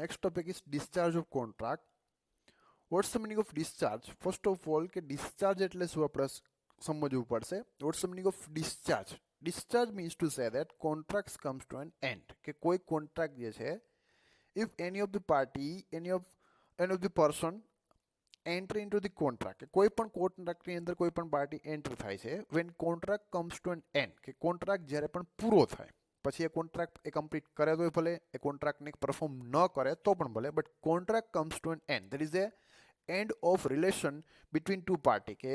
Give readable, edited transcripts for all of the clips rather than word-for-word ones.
Next topic is discharge of contract. What's the meaning of discharge? First of all, કે discharge એટલે શું આપણે સમજવું પડશે. What's the meaning of discharge? Discharge means to say that contracts comes to an end. કે કોઈ contract જે છે, if any of the party, any of the person enter into the contract, કે કોઈ પણ contract ની અંદર કોઈ પણ પાર્ટી એન્ટર થાય છે, when contract comes to an end, કે contract જ્યારે પણ પૂરો થાય, પછી એ કોન્ટ્રાક્ટ એ કમ્પ્લીટ કરે તોય ભલે, એ કોન્ટ્રાક્ટને પરફોર્મ ન કરે તો પણ ભલે, but contract comes to an end. That is a end of relation between two party, કે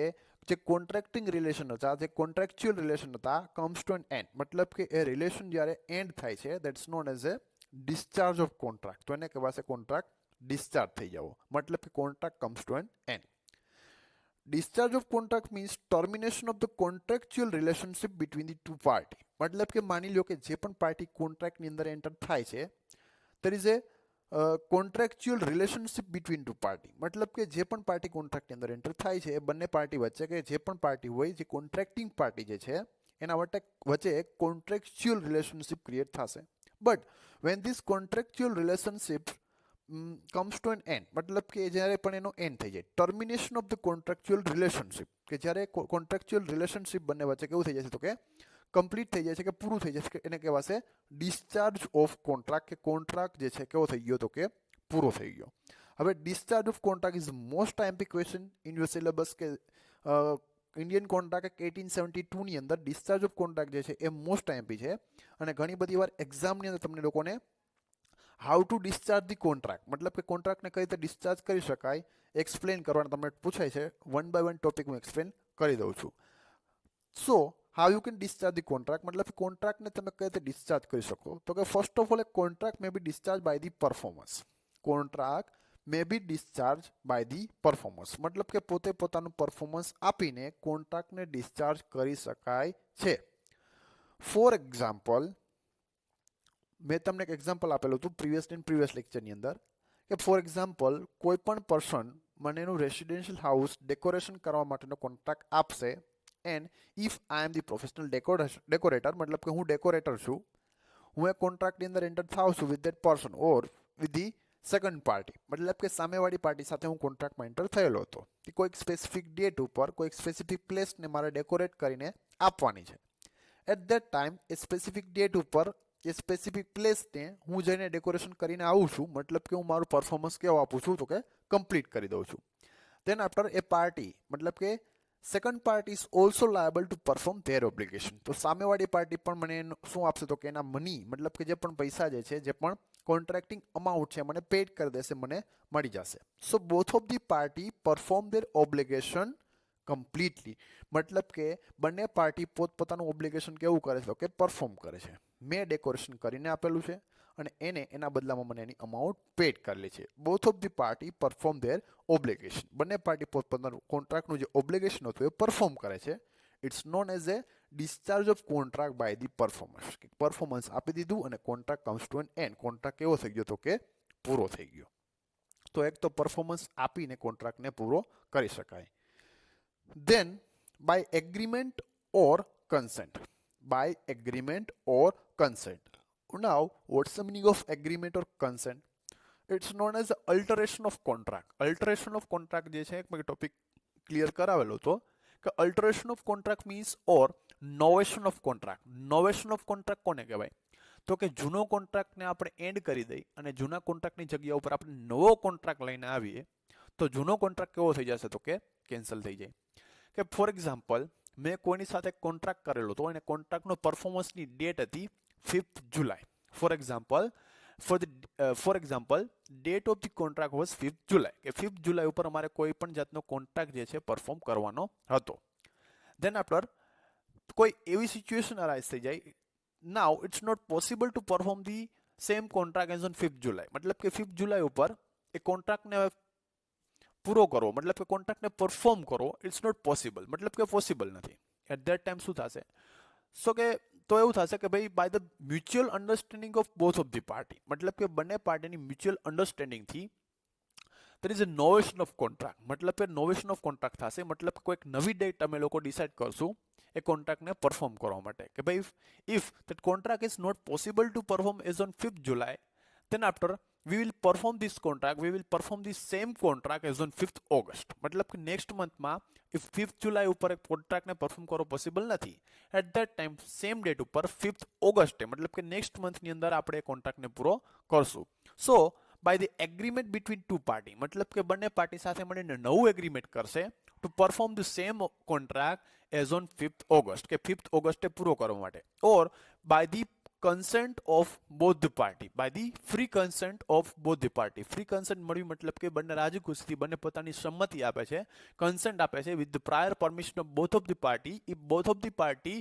જે કોન્ટ્રાક્ટિંગ રિલેશન હતા, જે કોન્ટ્રાક્ચ્યુઅલ રિલેશન હતા, કમ્સ ટુ એન એન્ડ. મતલબ કે એ રિલેશન જ્યારે એન્ડ થાય છે, that's known as a discharge of contract. તો એને કહેવાશે કોન્ટ્રાક્ટ ડિસ્ચાર્જ થઈ જવો. મતલબ કે contract comes to an end. Discharge of contract means termination of the contractual relationship between the two party. મતલબ કે માની લો કે જે પણ પાર્ટી કોન્ટ્રાક્ટની અંદર એન્ટર થાય છે, there is a contractual relationship between two party. મતલબ કે જે પણ પાર્ટી કોન્ટ્રાક્ટની અંદર એન્ટર થાય છે, એ બંને પાર્ટી વચ્ચે, કે જે પણ પાર્ટી હોય, જે કોન્ટ્રાક્ટિંગ પાર્ટી જે છે, એના વચ્ચે એક કોન્ટ્રાક્ચ્યુઅલ રિલેશનશિપ ક્રિએટ થશે. But when this contractual relationship comes to an end, મતલબ કે જ્યારે પણ એનો એન્ડ થઈ જાય, termination of the contractual relationship, કે જ્યારે કોન્ટ્રાક્ચ્યુઅલ રિલેશનશિપ બંને વચ્ચે કેવું થઈ જશે, તો કે કમ્પ્લીટ થઈ જાય છે, કે પૂરું થઈ જશે, કે એને કહેવાશે ડિસ્ચાર્જ ઓફ કોન્ટ્રાક્ટ, કે કોન્ટ્રાક્ટ જે છે કેવો થઈ ગયો, તો કે પૂરો થઈ ગયો. હવે discharge of contract is most IMP question in your syllabus, કે ઇન્ડિયન કોન્ટ્રાક્ટ 1872 ની અંદર ડિસ્ચાર્જ ઓફ કોન્ટ્રાક્ટ જે છે એ મોસ્ટ આઈએમપી છે, અને ઘણી બધી વાર એક્ઝામની અંદર તમને લોકોને how to discharge the contract, મતલબ કે કોન્ટ્રાક્ટને કઈ રીતે ડિસ્ચાર્જ કરી શકાય, એક્સપ્લેન કરવાનું તમને પૂછાય છે. વન બાય વન ટોપિક હું એક્સપ્લેન કરી દઉં છું. So how you can discharge the contract, મતલબ કે કોન્ટ્રાક્ટને તમે કઈ રીતે ડિસ્ચાર્જ કરી શકો, તો કે ફર્સ્ટ ઓફ ઓલ, એક contract may be discharge by the performance. Contract may be discharge by the performance, મતલબ કે પોતે પોતાનું પરફોર્મન્સ આપીને કોન્ટ્રાક્ટને ડિસ્ચાર્જ કરી શકાય છે. ફોર એક્ઝામ્પલ, મેં તમને એક એક્ઝામ્પલ આપેલું હતું પ્રીવિયસ લેક્ચરની અંદર, કે ફોર એક્ઝામ્પલ કોઈ પણ પર્સન મને એનું રેસિડેન્શિયલ હાઉસ ડેકોરેશન કરવા માટેનો કોન્ટ્રાક્ટ આપશે, and if I M the professional decorator, મતલબ કે હું ડેકોરેટર છું, હું એ કોન્ટ્રાક્ટની અંદર એન્ટર થાઉં છું with that person or with the second party, મતલબ કે સામેવાળી પાર્ટી સાથે હું કોન્ટ્રાક્ટમાં એન્ટર થયેલો હતો, કે કોઈક સ્પેસિફિક ડેટ ઉપર કોઈક સ્પેસિફિક પ્લેસને મારે ડેકોરેટ કરીને આપવાની છે. At that time a specific date ઉપર એ સ્પેસિફિક પ્લેસને હું જઈને ડેકોરેશન કરીને આવું છું, મતલબ કે હું મારું પરફોર્મન્સ કેવો આપું છું, તો કે કમ્પ્લીટ કરી દઉં છું. દેન આફ્ટર એ પાર્ટી, મતલબ કે second party is also liable to perform their obligation. તો સામેવાળી પાર્ટી પણ મને શું આપશે, તો કે એના મની, મતલબ કે જે પણ પૈસા જે છે, જે પણ કોન્ટ્રાક્ટિંગ અમાઉન્ટ છે, મને પેડ કરી દેશે, મને મળી જશે. So both of the party perform their obligation completely, મતલબ કે બંને પાર્ટી પોતપોતાનું ઓબ્લિગેશન કેવું કરે છે, તો કે પરફોર્મ કરે છે. મેં ડેકોરેશન કરીને આપેલું છે, અને એને એના બદલામાં મને એની અમાઉન્ટ પેડ કરેલી છે. Both of the party perform their obligation, બંને પાર્ટી પોતપોતાનું કોન્ટ્રાક્ટનું જે ઓબ્લિગેશન હતું એ પરફોર્મ કરે છે. It's known as a discharge of contract by the performance. Performance આપી દીધું અને contract comes to an end, contract કેવો થઈ ગયો, તો કે પૂરો થઈ ગયો. તો એક તો પરફોર્મન્સ આપીને કોન્ટ્રાક્ટને પૂરો કરી શકાય. Then, by agreement or consent. By agreement or consent. Now, what's the meaning of agreement or consent? It's known as alteration of contract. Alteration of contract જે છે એક ટોપિક ક્લિયર કરાવેલો હતો, કે alteration of contract means or novation of contract. Novation of contract કોને કહેવાય, તો કે જૂનો કોન્ટ્રાક્ટને આપણે એન્ડ કરી દઈ અને જૂના કોન્ટ્રાક્ટની જગ્યા ઉપર આપણે નવો કોન્ટ્રાક્ટ લઈને આવીએ, તો જૂનો કોન્ટ્રાક્ટ કેવો થઈ જશે, તો કે કેન્સલ થઈ જાય. કે ફોર એક્ઝામ્પલ, મેં કોઈની સાથે કોન્ટ્રાક્ટ કરેલો હતો, અને કોન્ટ્રાક્ટનો પરફોર્મન્સની ડેટ હતી 5th July. For example date of the contract was 5th જુલાઈ, કે 5th જુલાઈ ઉપર અમારે કોઈ પણ જાતનો કોન્ટ્રાક્ટ જે છે પરફોર્મ કરવાનો હતો. દેન આફ્ટર કોઈ એવી સિચ્યુએશન અરાઇઝ થઈ જાય, now it's not possible to perform the same contract as on 5th July, મતલબ કે 5th જુલાઈ ઉપર એ કોન્ટ્રાક્ટને પૂરો કરવો, મતલબ કે કોન્ટ્રાક્ટને પરફોર્મ કરવો, ઇટ્સ નોટ પોસિબલ, મતલબ કે પોસિબલ નથી. એટ ધેટ ટાઈમ શું થશે, સો કે તો એવું થશે કે ભાઈ by the mutual understanding of both of the party, મતલબ કે બંને પાર્ટીની મ્યુચ્યુઅલ અન્ડરસ્ટેન્ડિંગથી there is a novation of contract, મતલબ કે novation of contract થશે, મતલબ કોઈક નવી ડેટ અમે લોકો ડિસાઇડ કરશું એ કોન્ટ્રાક્ટને પરફોર્મ કરવા માટે, કે ભાઈ if that contract is not possible to perform as on 5th July, then after we will perform this contract, we will perform the same contract as on 5th August. मतलब कि next month માં if 5th July ઉપર એક contract ને perform કરવો possible નથી, at that time same date ઉપર 5th August मतलब કે next month ની અંદર આપણે contract ને પૂરો કરશું. So by the agreement between two party मतलब કે બંને પાર્ટી સાથે મળીને નવું એગ્રીમેન્ટ કરશે to perform the same contract as on 5th August કે 5th August પૂરો કરવા માટે, or by the consent of both the party, by the free consent of both the party. free consent મળ્યું મતલબ કે બંને રાજી ખુશીથી બંને પોતાની સંમતિ આપે છે, consent આપે છે with the prior permission of both of the party. if both of the party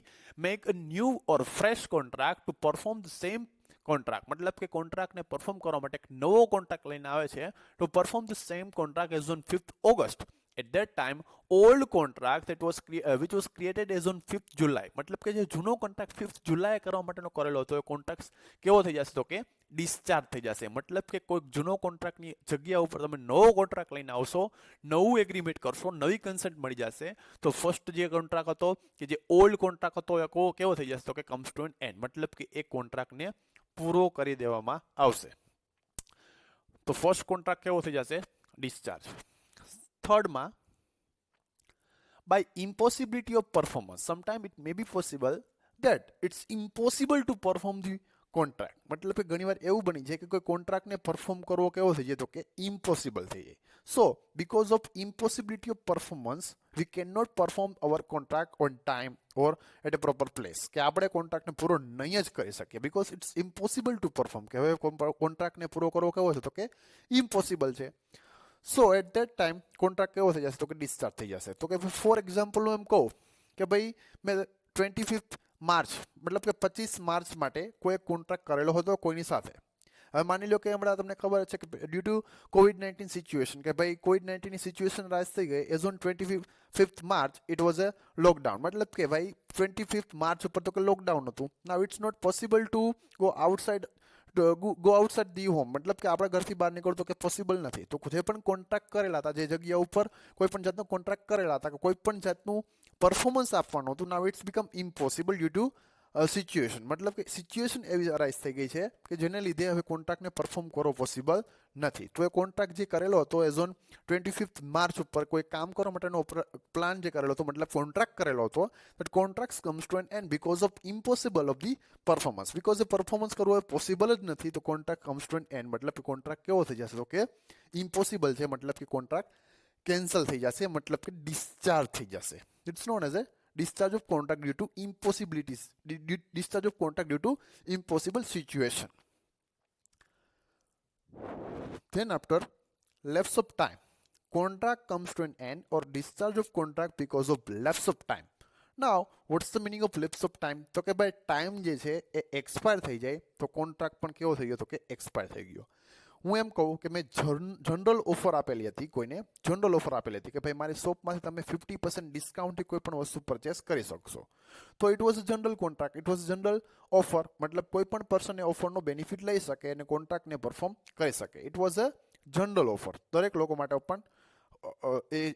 make a new or fresh contract to perform the same contract मतलब કે કોન્ટ્રાક્ટ ને પરફોર્મ કરવા માટે એક નવો કોન્ટ્રાક્ટ લઈને આવે છે to perform the same contract as on 5th August. At that time old contract that was which was created as on 5th July मतलब કે જે જૂનો કોન્ટ્રાક્ટ 5th July કરવા માટેનો કરેલો હતો એ કોન્ટ્રાક્ટ કેવો થઈ જશે તો કે ડિસ્ચાર્જ થઈ જશે. मतलब કે કોઈ જૂનો કોન્ટ્રાક્ટની જગ્યા ઉપર તમે નવો કોન્ટ્રાક્ટ લઈને આવશો, નવું એગ્રીમેન્ટ કરશો, નવી કન્સેન્ટ મળી જશે, તો ફર્સ્ટ જે કોન્ટ્રાક્ટ હતો કે જે ઓલ્ડ કોન્ટ્રાક્ટ હતો એ કેવો થઈ જશે તો કે કમ્સ ટુ એન એન્ડ मतलब કે એ કોન્ટ્રાક્ટને પૂરો કરી દેવામાં આવશે. તો ફર્સ્ટ કોન્ટ્રાક્ટ કેવો થઈ જશે discharge. થર્ડમાં by impossibility of performance sometimes it may be possible that it's impossible to perform the contract मतलब કે ઘણીવાર એવું બની જાય કે કોઈ કોન્ટ્રાક્ટને પરફોર્મ કરવો કેવો થઈ જાય તો કે ઇમ્પોસિબલ થઈ જાય. So because of impossibility of performance we cannot perform our contract on time or at a proper place કે આપણે કોન્ટ્રાક્ટને પૂરો નહીં જ કરી શકીએ because it's impossible to perform કે હવે કોન્ટ્રાક્ટને પૂરો કરવો કેવો છે તો કે ઇમ્પોસિબલ છે. So at that time contract કેવો થઈ જશે તો કે ડિસ્ચાર્જ થઈ જશે. તો કે ફોર એક્ઝામ્પલ હું એમ કહું કે ભાઈ મેં 25th માર્ચ मतलब કે 25 માર્ચ માટે કોઈ એક કોન્ટ્રાક્ટ કરેલો હતો કોઈની સાથે. હવે માની લો કે હમણાં તમને ખબર છે કે ડ્યુ ટુ COVID-19 સિચ્યુએશન કે ભાઈ COVID-19ની સિચ્યુએશન રાઇઝ થઈ ગઈ as on 25th March it was a lockdown मतलब કે ભાઈ 25th માર્ચ ઉપર તો કે લોકડાઉન હતું. Now it's not possible to go outside go outside the home मतलब કે આપણા ઘરથી બહાર નીકળતો કે પોસિબલ નથી. તો જે પણ કોન્ટ્રાક્ટ કરેલા હતા, જે જગ્યા ઉપર કોઈ પણ જાતનો કોન્ટ્રાક્ટ કરેલા હતા કે કોઈ પણ જાતનું પરફોર્મન્સ આપવાનું હતું, now it's become impossible due to situation मतलब કે સિચ્યુએશન એવી અરાઇઝ થઈ ગઈ છે કે જેને લીધે હવે કોન્ટ્રાક્ટને પરફોર્મ કરવો પોસિબલ નથી. તો એ કોન્ટ્રાક્ટ જે કરેલો હતો એઝ ઓન 25th માર્ચ ઉપર કોઈ કામ કરવા માટેનો પ્લાન જે કરેલો હતો મતલબ કોન્ટ્રાક્ટ કરેલો હતો, but contract comes to an end because of impossible of the performance. Because એ પરફોર્મન્સ કરવો એ પોસિબલ જ નથી તો contract comes to an end मतलब કે કોન્ટ્રાક્ટ કેવો થઈ જશે તો કે ઇમ્પોસિબલ છે मतलब કે કોન્ટ્રાક્ટ કેન્સલ થઈ જશે मतलब કે ડિસ્ચાર્જ થઈ જશે. It's known as a discharge of contract due to impossibilities, discharge of contract due to impossible situation. Then after lapse of time, contract comes to an end or discharge of contract because of lapse of time. Now what's the meaning of lapse of time? તો કે ભાઈ time જે છે એ expire થઈ જાય તો contract પણ કેવો થઈ ગયો તો કે એક્સપાયર થઈ ગયો. હું એમ કહું કે મેં જનરલ ઓફર આપેલી હતી કોઈને, જનરલ ઓફર આપેલી હતી કે ભાઈ મારી શોપમાંથી તમે 50% ડિસ્કાઉન્ટથી કોઈ પણ વસ્તુ પરચેસ કરી શકશો. તો it was a general contract, it was general offer मतलब કોઈ પણ પર્સન એ ઓફરનો બેનિફિટ લઈ શકે અને કોન્ટ્રાક્ટને પરફોર્મ કરી શકે. It was a general offer, દરેક લોકો માટે ઓપન એ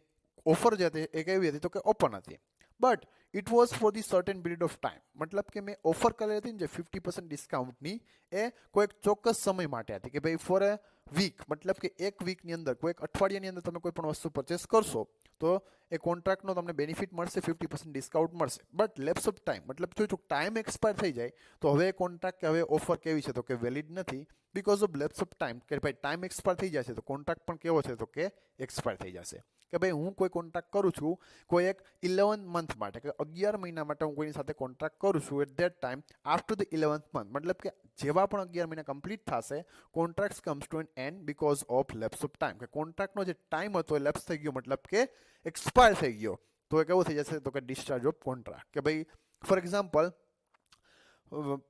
ઓફર જે હતી એ કેવી હતી તો કે ઓપન હતી. But it was for the certain period of time मतलब કે મેં ઓફર કરેલી હતી ને જે 50% ડિસ્કાઉન્ટની એ કોઈક ચોક્કસ સમય માટે હતી કે ભાઈ ફોર અ વીક मतलब કે એક વીકની અંદર કોઈક અઠવાડિયાની અંદર તમે કોઈ પણ વસ્તુ પરચેસ કરશો તો એ કોન્ટ્રાક્ટનો તમને બેનિફિટ મળશે, 50% ડિસ્કાઉન્ટ મળશે. બટ લેપ્સ ઓફ ટાઈમ मतलब જો ટાઈમ એક્સપાયર થઈ જાય તો હવે કોન્ટ્રાક્ટ કે હવે ઓફર કેવી છે તો કે વેલિડ નથી because of lapse of time કે ભાઈ ટાઈમ એક્સપાયર થઈ જશે તો કોન્ટ્રાક્ટ પણ કેવો છે તો કે એક્સપાયર થઈ જશે. કે ભાઈ હું કોઈ કોન્ટ્રાક્ટ કરું છું કોઈ એક 11 મંથ માટે કે 11 મહિના માટે હું કોઈની સાથે કોન્ટ્રાક્ટ કરું છું at that time after the 11th month मतलब કે જેવા પણ 11 મહિના કમ્પ્લીટ થશે contract comes to an end because of lapse of time કે કોન્ટ્રાક્ટનો જે ટાઈમ હતો એ લેપ્સ થઈ ગયો मतलब કે એક્સપાયર થઈ ગયો તો એ કેવું થઈ જશે તો કે ડિસ્ચાર્જ ઓફ કોન્ટ્રાક્ટ. કે ભાઈ ફોર એક્ઝામ્પલ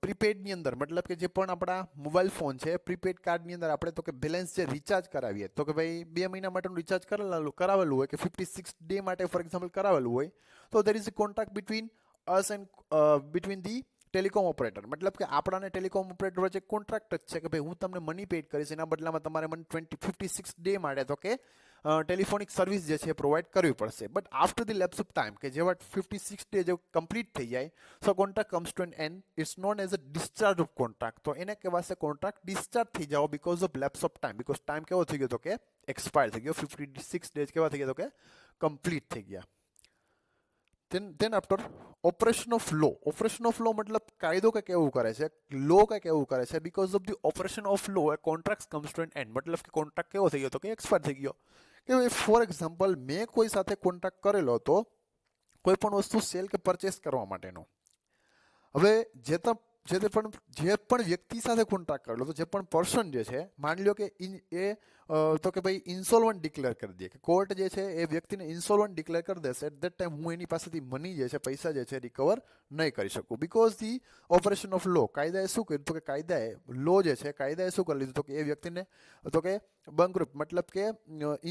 પ્રીપેડની અંદર मतलब કે જે પણ આપણા મોબાઈલ ફોન છે પ્રીપેડ કાર્ડની અંદર આપણે તો કે બેલેન્સ જે રિચાર્જ કરાવીએ તો કે ભાઈ 2 મહિના માટેનું રિચાર્જ કરાવેલું હોય કે 56 ડે માટે ફોર એક્ઝામ્પલ કરાવેલું હોય તો there is a contract between us and between the telecom operator मतलब કે આપણાને ટેલિકોમ ઓપરેટર વચ્ચે કોન્ટ્રાક્ટ જ છે કે ભાઈ હું તમને મની પેડ કરીશ એના બદલામાં તમારે મને 56 ડે માટે તો કે ટેલિફોનિક સર્વિસ જે છે એ પ્રોવાઈડ કરવી પડશે. But after the lapse of time કે જેવા 56 ડે જે કમ્પ્લીટ થઈ જાય, so contract comes to an end, it's known as a discharge of contract. તો એને કહેવાશે કોન્ટ્રાક્ટ ડિસ્ચાર્જ થઈ જાઓ because of lapse of time. Because time કેવો થઈ ગયો તો કે એક્સપાયર થઈ ગયો, 56 ડેઝ કેવા થઈ ગયા તો કે કમ્પ્લીટ થઈ ગયા. then after operation of law. Operation of law મતલબ કાયદો કંઈક એવું કરે છે, લો કંઈક એવું કરે છે. Because of the operation of law a contract comes to an end. મતલબ કે કોન્ટ્રાક્ટ કેવો થઈ ગયો તો કે એક્સપાયર થઈ ગયો. કે ફોર એક્ઝામ્પલ મેં કોઈ સાથે કોન્ટ્રાક્ટ કરેલો હતો કોઈ પણ વસ્તુ સેલ કે પરચેસ કરવા માટેનો. હવે જે પણ વ્યક્તિ સાથે કોન્ટ્રાક્ટ કરેલો તો જે પણ પર્સન જે છે, માની લો કે તો કે ભાઈ ઇન્સોલ્વન્ટ ડિક્લેર કરી દે, કે કોર્ટ જે છે એ વ્યક્તિને ઇન્સોલ્વન્ટ ડિક્લેર કરી દેશે. એટ દેટ ટાઈમ હું એની પાસેથી મની જે છે, પૈસા જે છે, રિકવર નહીં કરી શકું. બીકોઝ ધી ઓપરેશન ઓફ લો. કાયદાએ શું કર્યું તો કે કાયદાએ શું કરી લીધું તો કે એ વ્યક્તિને તો કે બંકરૂપ મતલબ કે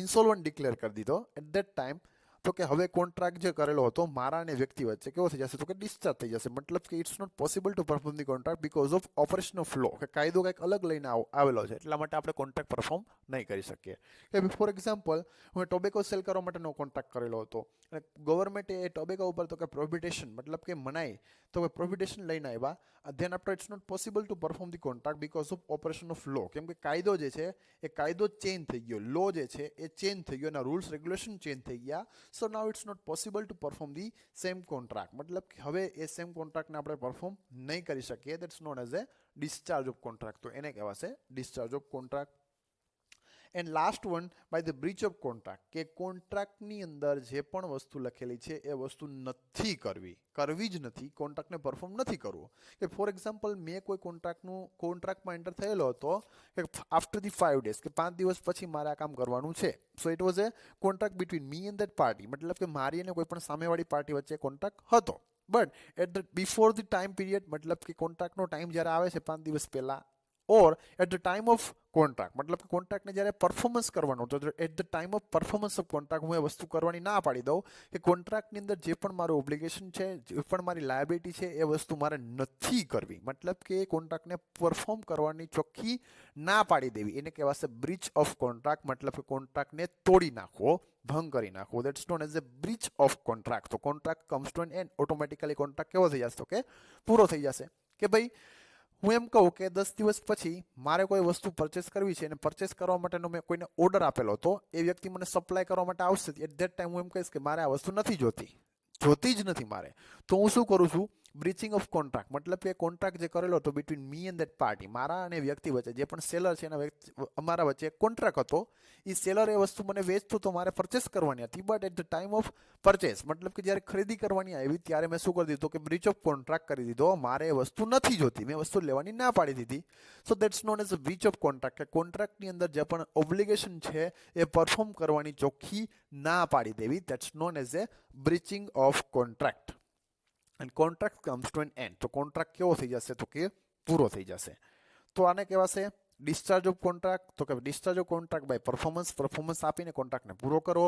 ઇન્સોલ્વન્ટ ડિક્લેર કરી દીધો. એટ દેટ ટાઈમ તો કે હવે કોન્ટ્રાક્ટ જે કરેલો હતો મારા અને વ્યક્તિ વચ્ચે કેવો થઈ જશે તો કે ડિસ્ચાર્જ થઈ જશે. મતલબ કે it's not possible to perform the contract because of operation of law. કે કાયદો કંઈક અલગ લઈને આવેલો છે, એટલા માટે આપણે કોન્ટ્રાક્ટ પરફોર્મ નહીં કરી શકીએ. કે ફોર એક્ઝામ્પલ હું ટોબેકો સેલ કરવા માટેનો કોન્ટ્રાક્ટ કરેલો હતો અને ગવર્મેન્ટે એ ટોબેકો ઉપર તો કે પ્રોહિબિટેશન મતલબ કે મનાઈ તો કે પ્રોહિબિટેશન લઈને આવ્યા. Then after it's not possible to perform the contract because of operation of law. કેમ કે કાયદો જે છે એ કાયદો ચેન્જ થઈ ગયો, લો જે છે એ ચેન્જ થઈ ગયો, એના રૂલ્સ રેગ્યુલેશન ચેન્જ થઈ ગયા. So now it's not possible to perform the same contract. મતલબ કે હવે એ સેમ કોન્ટ્રાક્ટને આપણે પરફોર્મ નહીં કરી શકીએ. That's known as a discharge of contract. તો એને કહેવાશે discharge of contract. And last one by the breach of contract. કે કોન્ટ્રાક્ટની અંદર જે પણ વસ્તુ લખેલી છે એ વસ્તુ નથી કરવી જ નથી, કોન્ટ્રાક્ટને પરફોર્મ નથી કરવો. કે ફોર એક્ઝામ્પલ મેં કોઈ કોન્ટ્રાક્ટમાં એન્ટર થયેલો હતો કે આફ્ટર ધી 5 ડેઝ કે 5 દિવસ પછી મારે આ કામ કરવાનું છે. So it was a contract between me and that party. મતલબ કે મારી અને કોઈ પણ સામેવાળી પાર્ટી વચ્ચે કોન્ટ્રાક્ટ હતો. But at the before the time period મતલબ કે કોન્ટ્રાક્ટનો ટાઈમ જ્યારે આવે છે 5 દિવસ પહેલાં, or at the time of contract મતલબ કે કોન્ટ્રાક્ટને જ્યારે પરફોર્મન્સ કરવાનું તો at the time of performance of contract હું એ વસ્તુ કરવાની ના પાડી દઉં કે કોન્ટ્રાક્ટની અંદર જે પણ મારું ઓબ્લિગેશન છે, જે પણ મારી લાયબિલિટી છે એ વસ્તુ મારે નથી કરવી. મતલબ કે કોન્ટ્રાક્ટને પરફોર્મ કરવાની ચોખ્ખી ના પાડી દેવી, એને કહેવાશે બ્રીચ ઓફ કોન્ટ્રાક્ટ. મતલબ કે કોન્ટ્રાક્ટને તોડી નાખવો, ભંગ કરી નાખવો. That's known as a breach of contract. તો contract comes to an end, automatically contract કેવો થઈ જશે તો કે પૂરો થઈ જશે. કે ભાઈ હું એમ કહું કે 10 દિવસ પછી મારે કોઈ વસ્તુ પરચેસ કરવી છે અને પરચેસ કરવા માટેનો મેં કોઈને ઓર્ડર આપેલો હતો, એ વ્યક્તિ મને સપ્લાય કરવા માટે આવશે. એટ ધેટ ટાઈમ હું એમ કહીશ કે મારે આ વસ્તુ નથી જોતી જ નથી મારે. તો હું શું કરું છું? બ્રીચિંગ ઓફ કોન્ટ્રાક્ટ. મતલબ કે કોન્ટ્રાક્ટ જે કરેલો હતો between me and that party, મારા અને વ્યક્તિ વચ્ચે જે પણ સેલર છે એના અમારા વચ્ચે કોન્ટ્રાક્ટ હતો. એ સેલર એ વસ્તુ મને વેચતો તો મારે પરચેસ કરવાની હતી. But at the time of purchase મતલબ કે જ્યારે ખરીદી કરવાની આવી ત્યારે મેં શું કરી દીધું કે બ્રીચ ઓફ કોન્ટ્રાક્ટ કરી દીધો. મારે એ વસ્તુ નથી જોતી, મેં વસ્તુ લેવાની ના પાડી દીધી. સો that's known as a breach of contract. કે કોન્ટ્રાક્ટની અંદર જે પણ ઓબ્લિગેશન છે એ પરફોર્મ કરવાની ચોખ્ખી ના પાડી દેવી. That's known as a breaching of contract. And contract comes to an end. તો કોન્ટ્રાક્ટ કેવો થઈ જશે તો કે પૂરો થઈ જશે. તો આને કહેવાશે ડિસ્ચાર્જ ઓફ કોન્ટ્રાક્ટ. તો કે discharge of contract by performance આપીને કોન્ટ્રાક્ટને પૂરો કરવો.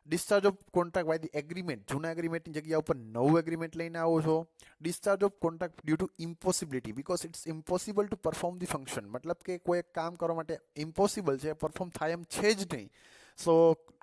Discharge of contract by the agreement, જૂના એગ્રીમેન્ટની જગ્યા ઉપર નવું એગ્રીમેન્ટ લઈને આવો છો. Discharge of contract due to impossibility because it's impossible to perform the function. મતલબ કે કોઈ એક કામ કરવા માટે ઇમ્પોસિબલ છે, પરફોર્મ થાય એમ છે જ નહીં. So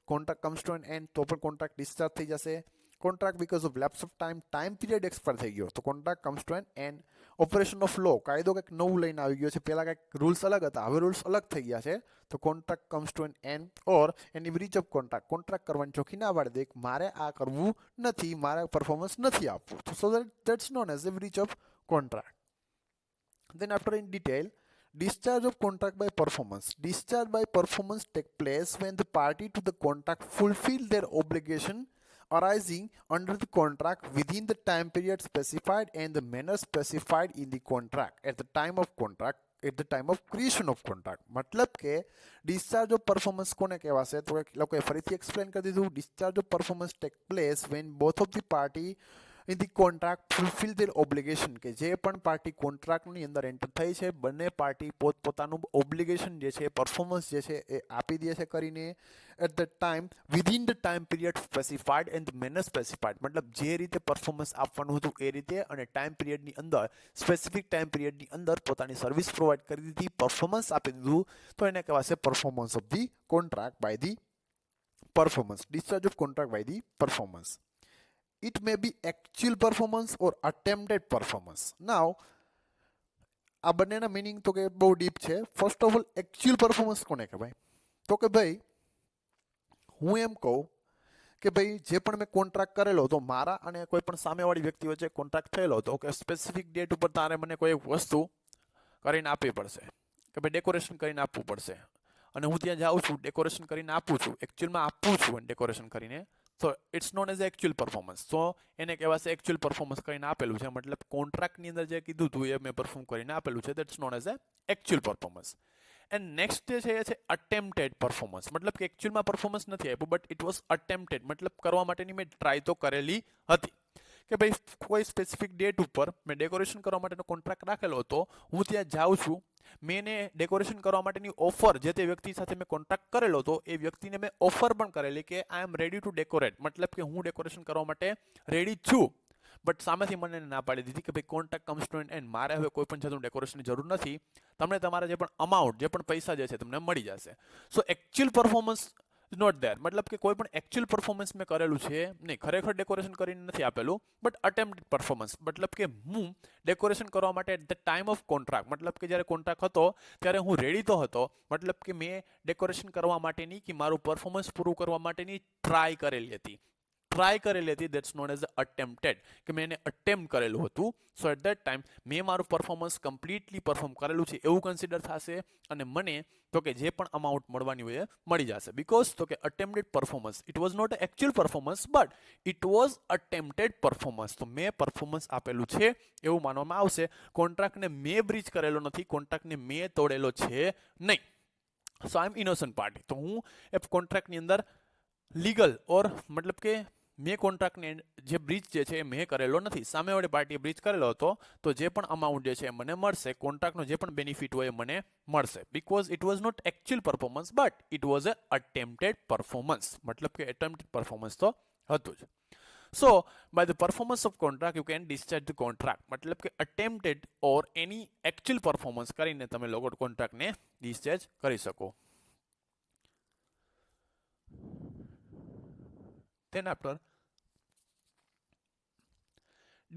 contract comes to an end, તો પણ કોન્ટ્રાક્ટ ડિસ્ચાર્જ થઈ જશે. Contract because of lapse of time period expire થઈ ગયો તો contract comes to an end. Operation of law, કાયદો કંઈક નવું લઈને આવી ગયો છે, પહેલા કંઈક રૂલ્સ અલગ હતા, હવે રૂલ્સ અલગ થઈ ગયા છે. તો contract comes to an end. Or any breach of contract, contract કરવાની ચોખ્ખી ના પાડી દે કે મારે આ કરવું નથી, મારે પરફોર્મન્સ નથી આપવું. સો that's known as a breach of contract. Then after in detail, discharge of contract by performance. Discharge by performance take place when the party to the contract fulfill their obligation arising under the contract within the time period specified and the manner specified in the contract at the time of contract at the time of creation of contract. મતલબ કે discharge of performance કોને કહેવાશે તો લોકોએ ફરીથી explain કરી દીધું. Discharge of performance take place when both of the party in the contract fulfil their obligation. કે જે પણ પાર્ટી કોન્ટ્રાક્ટની અંદર એન્ટર થઈ છે બંને પાર્ટી પોતપોતાનું ઓબ્લિગેશન જે છે પરફોર્મન્સ જે છે એ આપી દે છે કરીને at the time within the time period specified and manner specified. મતલબ જે રીતે પરફોર્મન્સ આપવાનું હતું એ રીતે અને ટાઈમ પીરિયડની અંદર સ્પેસિફિક ટાઈમ પીરિયડની અંદર પોતાની સર્વિસ પ્રોવાઈડ કરી દીધી, પરફોર્મન્સ આપી દીધું. તો એને કહેવાશે performance of the contract by the performance. Discharge of contract by the performance. It may be actual performance or attempted performance. Now આ બંનેના મિનિંગ તો કે બહુ ડીપ છે. First of all actual performance કોને કહેવાય? તો કે ભાઈ હું એમ કહું કે ભાઈ જે પણ મેં કોન્ટ્રાક્ટ કરેલો હતો મારા અને કોઈ પણ સામેવાળી વ્યક્તિ વચ્ચે કોન્ટ્રાક્ટ થયેલો હતો કે સ્પેસિફિક ડેટ ઉપર તારે મને કોઈ વસ્તુ કરીને આપવી પડશે કે ભાઈ ડેકોરેશન કરીને આપવું પડશે અને હું ત્યાં જાઉં છું ડેકોરેશન કરીને આપું છું એકચ્યુઅલમાં આપું છું ડેકોરેશન કરીને તો it's known as actual performance. તો એને કહેવાશે એકચ્યુઅલ પરફોર્મન્સ કરીને આપેલું છે મતલબ કોન્ટ્રાક્ટની અંદર જે કીધું હતું એ મેં પરફોર્મ કરીને આપેલું છે that's known as A actual performance. And next જે છે એ છે અટેમ્પ્ટેડ પરફોર્મન્સ મતલબ કે એકચ્યુઅલમાં પરફોર્મન્સ નથી આપ્યું બટ ઇટ વોઝ અટેમ્પ્ટેડ મતલબ કરવા માટેની મેં ટ્રાય તો કરેલી હતી કે ભાઈ કોઈ સ્પેસિફિક ડેટ ઉપર મેં ડેકોરેશન કરવા માટેનો કોન્ટ્રાક્ટ રાખેલો હતો હું ત્યાં જાઉં છું મેં ડેકોરેશન કરવા માટેની ઓફર જે તે વ્યક્તિ સાથે મેં કોન્ટ્રાક્ટ કરેલો હતો એ વ્યક્તિને મેં ઓફર પણ કરેલી કે આઈ એમ રેડી ટુ ડેકોરેટ મતલબ કે હું ડેકોરેશન કરવા માટે રેડી છું બટ સામેથી મને ના પાડી દીધી કે ભાઈ contract comes to an end મારે હવે કોઈ પણ જાતનું ડેકોરેશનની જરૂર નથી તમને તમારા જે પણ અમાઉન્ટ જે પણ પૈસા જે છે તમને મળી જશે. સો એકચ્યુઅલ પરફોર્મન્સ નોટ ધેર મતલબ કે કોઈ પણ એકચ્યુઅલ પરફોર્મન્સ મેં કરેલું છે નહીં ખરેખર ડેકોરેશન કરીને નથી આપેલું બટ અટેમ્પ્ટેડ પરફોર્મન્સ મતલબ કે હું ડેકોરેશન કરવા માટે at the time of contract મતલબ કે જ્યારે કોન્ટ્રાક્ટ હતો ત્યારે હું રેડી તો હતો મતલબ કે મેં ડેકોરેશન કરવા માટેની કે મારું પરફોર્મન્સ પૂરું કરવા માટેની ટ્રાય કરેલી હતી દેટ્સ નોન એઝ અટેમ્પ્ટેડ કે મેં એને અટેમ્પ્ટ કરેલું હતું. સો એટ દેટ ટાઈમ મેં મારું પરફોર્મન્સ કમ્પ્લીટલી પરફોર્મ કરેલું છે એવું કન્સિડર થશે અને મને તો કે જે પણ અમાઉન્ટ મળવાની હોય એ મળી જશે બીકોઝ તો કે attempted performance it was not actual performance but it was attempted performance. તો મેં પરફોર્મન્સ આપેલું છે એવું માનવામાં આવશે. કોન્ટ્રાક્ટને મેં બ્રીચ કરેલો નથી કોન્ટ્રાક્ટને મેં તોડેલો છે નહીં. સો આઈ એમ ઇનોસન્ટ પાર્ટી. તો હું એ કોન્ટ્રાક્ટની અંદર લીગલ ઓર મતલબ કે મેં કોન્ટ્રાક્ટને જે બ્રીચ જે છે એ મેં કરેલો નથી સામેવાળી પાર્ટીએ બ્રીચ કરેલો હતો તો જે પણ અમાઉન્ટ જે છે એ મને મળશે કોન્ટ્રાક્ટનો જે પણ બેનિફિટ હોય એ મને મળશે because it was not actual performance but it was a attempted performance મતલબ કે એટેમ્પ્ટેડ પરફોર્મન્સ તો હતું જ. So by the performance of contract you can discharge the contract મતલબ કે attempted or any actual performance કરીને તમે લોકો કોન્ટ્રાક્ટને ડિસ્ચાર્જ કરી શકો. Then after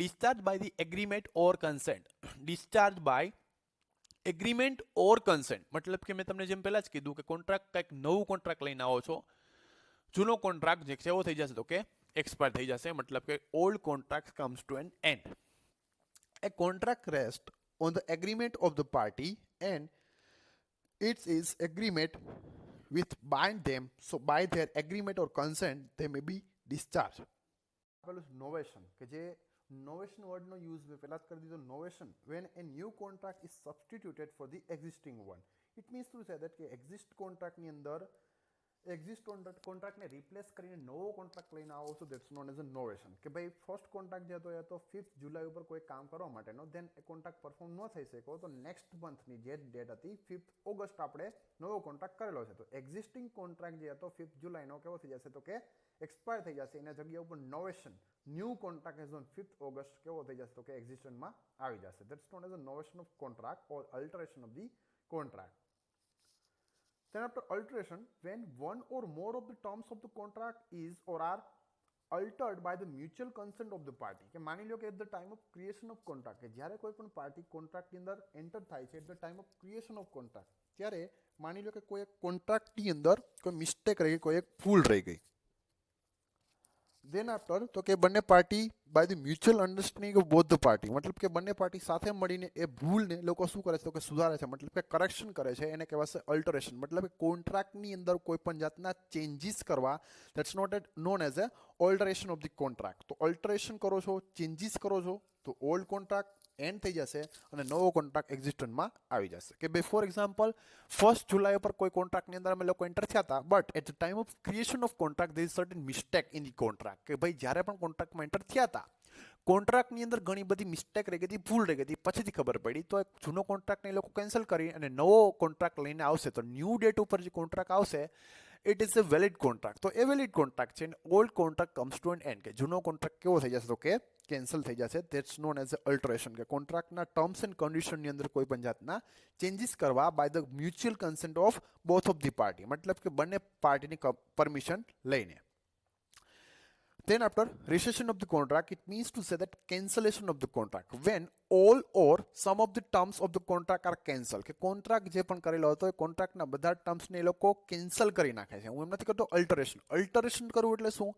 discharge by the agreement or consent. Discharge by agreement or consent મતલબ કે મેં તમને જેમ પહેલા જ કીધું કે કોન્ટ્રાક્ટ કંઈક નવું કોન્ટ્રાક્ટ લઈને આવો છો જૂનો કોન્ટ્રાક્ટ જે છે એવો થઈ જશે તો કે એક્સપાયર થઈ જશે મતલબ કે old contract comes to an end. A contract rests on the agreement of the party and it is agreement with bind them so by their agreement or consent they may be discharged. પેલું નોવેશન કે જે નોવેશન વર્ડનો use મેં પહેલા જ કરી દીધો નોવેશન when a new contract is substituted for the existing one. It means to say that કે exist કોન્ટ્રાક્ટની અંદર એક્ઝિસ્ટ કોન્ટ્રાક્ટને રિપ્લેસ કરીને નવો કોન્ટ્રાક્ટ લઈને આવો છો દેટ્સ નોન એઝ અ નોવેશન કે ભાઈ ફર્સ્ટ કોન્ટ્રાક્ટ જે હતો એ તો 5th જુલાઈ ઉપર કોઈ કામ કરવા માટેનો દેન એ કોન્ટ્રાક્ટ પરફોર્મ ન થઈ શક્યો તો નેક્સ્ટ મંથની જે ડેટ હતી 5th ઓગસ્ટ આપણે નવો કોન્ટ્રાક્ટ કરેલો છે તો એક્ઝિસ્ટિંગ કોન્ટ્રાક્ટ જે હતો 5th જુલાઈનો કેવો થઈ જશે તો કે એક્સપાયર થઈ જશે એના જગ્યા ઉપર novation new contract as on 5th August કેવો થઈ જશે તો કે એક્ઝિસ્ટન્સમાં આવી જશે that's known as a novation of contract or alteration of the contract. Then after alteration, when one or more of the terms of the contract is or are altered by the mutual consent of the party કે માની લો કે at the time of creation of contract કે જ્યારે કોઈ પણ party કોન્ટ્રાક્ટની અંદર enter થાય છે at the time of creation of contract ત્યારે માની લો કે કોઈ એક કોન્ટ્રાક્ટની અંદર કોઈ મિસ્ટેક રહી ગઈ કોઈ એક ભૂલ રહી ગઈ દેન આફ્ટર તો કે બંને party by the mutual understanding of both the party મતલબ કે બંને પાર્ટી સાથે મળીને એ ભૂલને લોકો શું કરે છે તો કે સુધારે છે મતલબ કે કરેક્શન કરે છે એને કહેવાશે અલ્ટરેશન મતલબ કે કોન્ટ્રાક્ટની અંદર કોઈ પણ જાતના ચેન્જીસ કરવા that's not known as a alteration of the contract. તો અલ્ટરેશન કરો છો ચેન્જીસ કરો છો તો ઓલ્ડ કોન્ટ્રાક્ટ એન્ડ થઈ જશે અને નવો કોન્ટ્રાક્ટ એક્ઝિસ્ટન્સમાં આવી જશે કે ભાઈ ફોર એક્ઝામ્પલ 1st જુલાઈ ઉપર કોઈ કોન્ટ્રાક્ટની અંદર અમે લોકો એન્ટર થયા હતા but at the time of creation of contract there is certain mistake in the contract કે ભાઈ જ્યારે પણ કોન્ટ્રાક્ટમાં એન્ટર થયા હતા કોન્ટ્રાક્ટની અંદર ઘણી બધી મિસ્ટેક રહી ગઈ હતી ભૂલ રહી ગઈ હતી પછીથી ખબર પડી તો જૂનો કોન્ટ્રાક્ટને એ લોકો કેન્સલ કરી અને નવો કોન્ટ્રાક્ટ લઈને આવશે તો ન્યૂ ડેટ ઉપર જે કોન્ટ્રાક્ટ આવશે it is a valid contract. તો એ વેલિડ કોન્ટ્રાક્ટ છે. Old contract comes to an end, કે જૂનો કોન્ટ્રાક્ટ કેવો થઈ જશે તો કે કેન્સલ થઈ જશે. ધેટ્સ નોન એઝ અલ્ટરેશન, કે કોન્ટ્રાક્ટના ટર્મ્સ એન્ડ કન્ડિશનની અંદર કોઈ પણ જાતના ચેન્જીસ કરવા by the mutual consent of both of the party, મતલબ કે બંને પાર્ટીની પરમિશન લઈને. Then after rescission of the contract, it means to say that cancellation of the contract when all or some of the terms of the contract are cancelled. કે contract જે પણ કરેલો હતો એ કોન્ટ્રાક્ટના બધા ટર્મ્સને એ લોકો કેન્સલ કરી નાખે છે. હું એમ નથી કરતો અલ્ટરેશન. અલ્ટરેશન કરવું એટલે શું?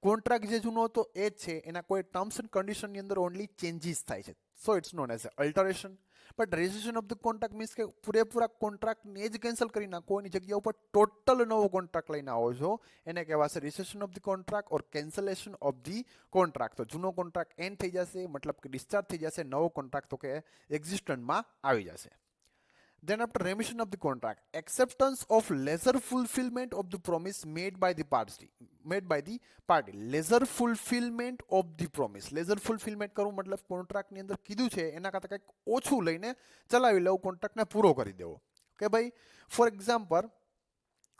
કોન્ટ્રાક્ટ જે જૂનો હતો એ જ છે, એના કોઈ ટર્મ્સ એન્ડ કન્ડિશનની અંદર ઓનલી ચેન્જીસ થાય છે. So it's known as alteration. But registration of the contract means કે પૂરેપૂરા કોન્ટ્રાક્ટને જ કેન્સલ કરી નાખો, એની જગ્યા ઉપર ટોટલ નવો કોન્ટ્રાક્ટ લઈને આવો છો, એને કહેવાશે registration of the contract or cancellation of the contract. તો જૂનો કોન્ટ્રાક્ટ એન્ડ થઈ જશે, મતલબ કે ડિસ્ચાર્જ થઈ જશે, નવો કોન્ટ્રાક્ટ તો કે એક્ઝિસ્ટન્ટમાં આવી જશે. Then after remission of the contract, acceptance of lesser fulfillment of the promise made by the party. Lesser fulfillment of the promise. Lesser fulfillment કરવું મતલબ કોન્ટ્રાક્ટની અંદર કીધું છે એના કરતાં કંઈક ઓછું લઈને ચલાવી લઉં, કોન્ટ્રાક્ટને પૂરો કરી દેવો. કે ભાઈ ફોર એક્ઝામ્પલ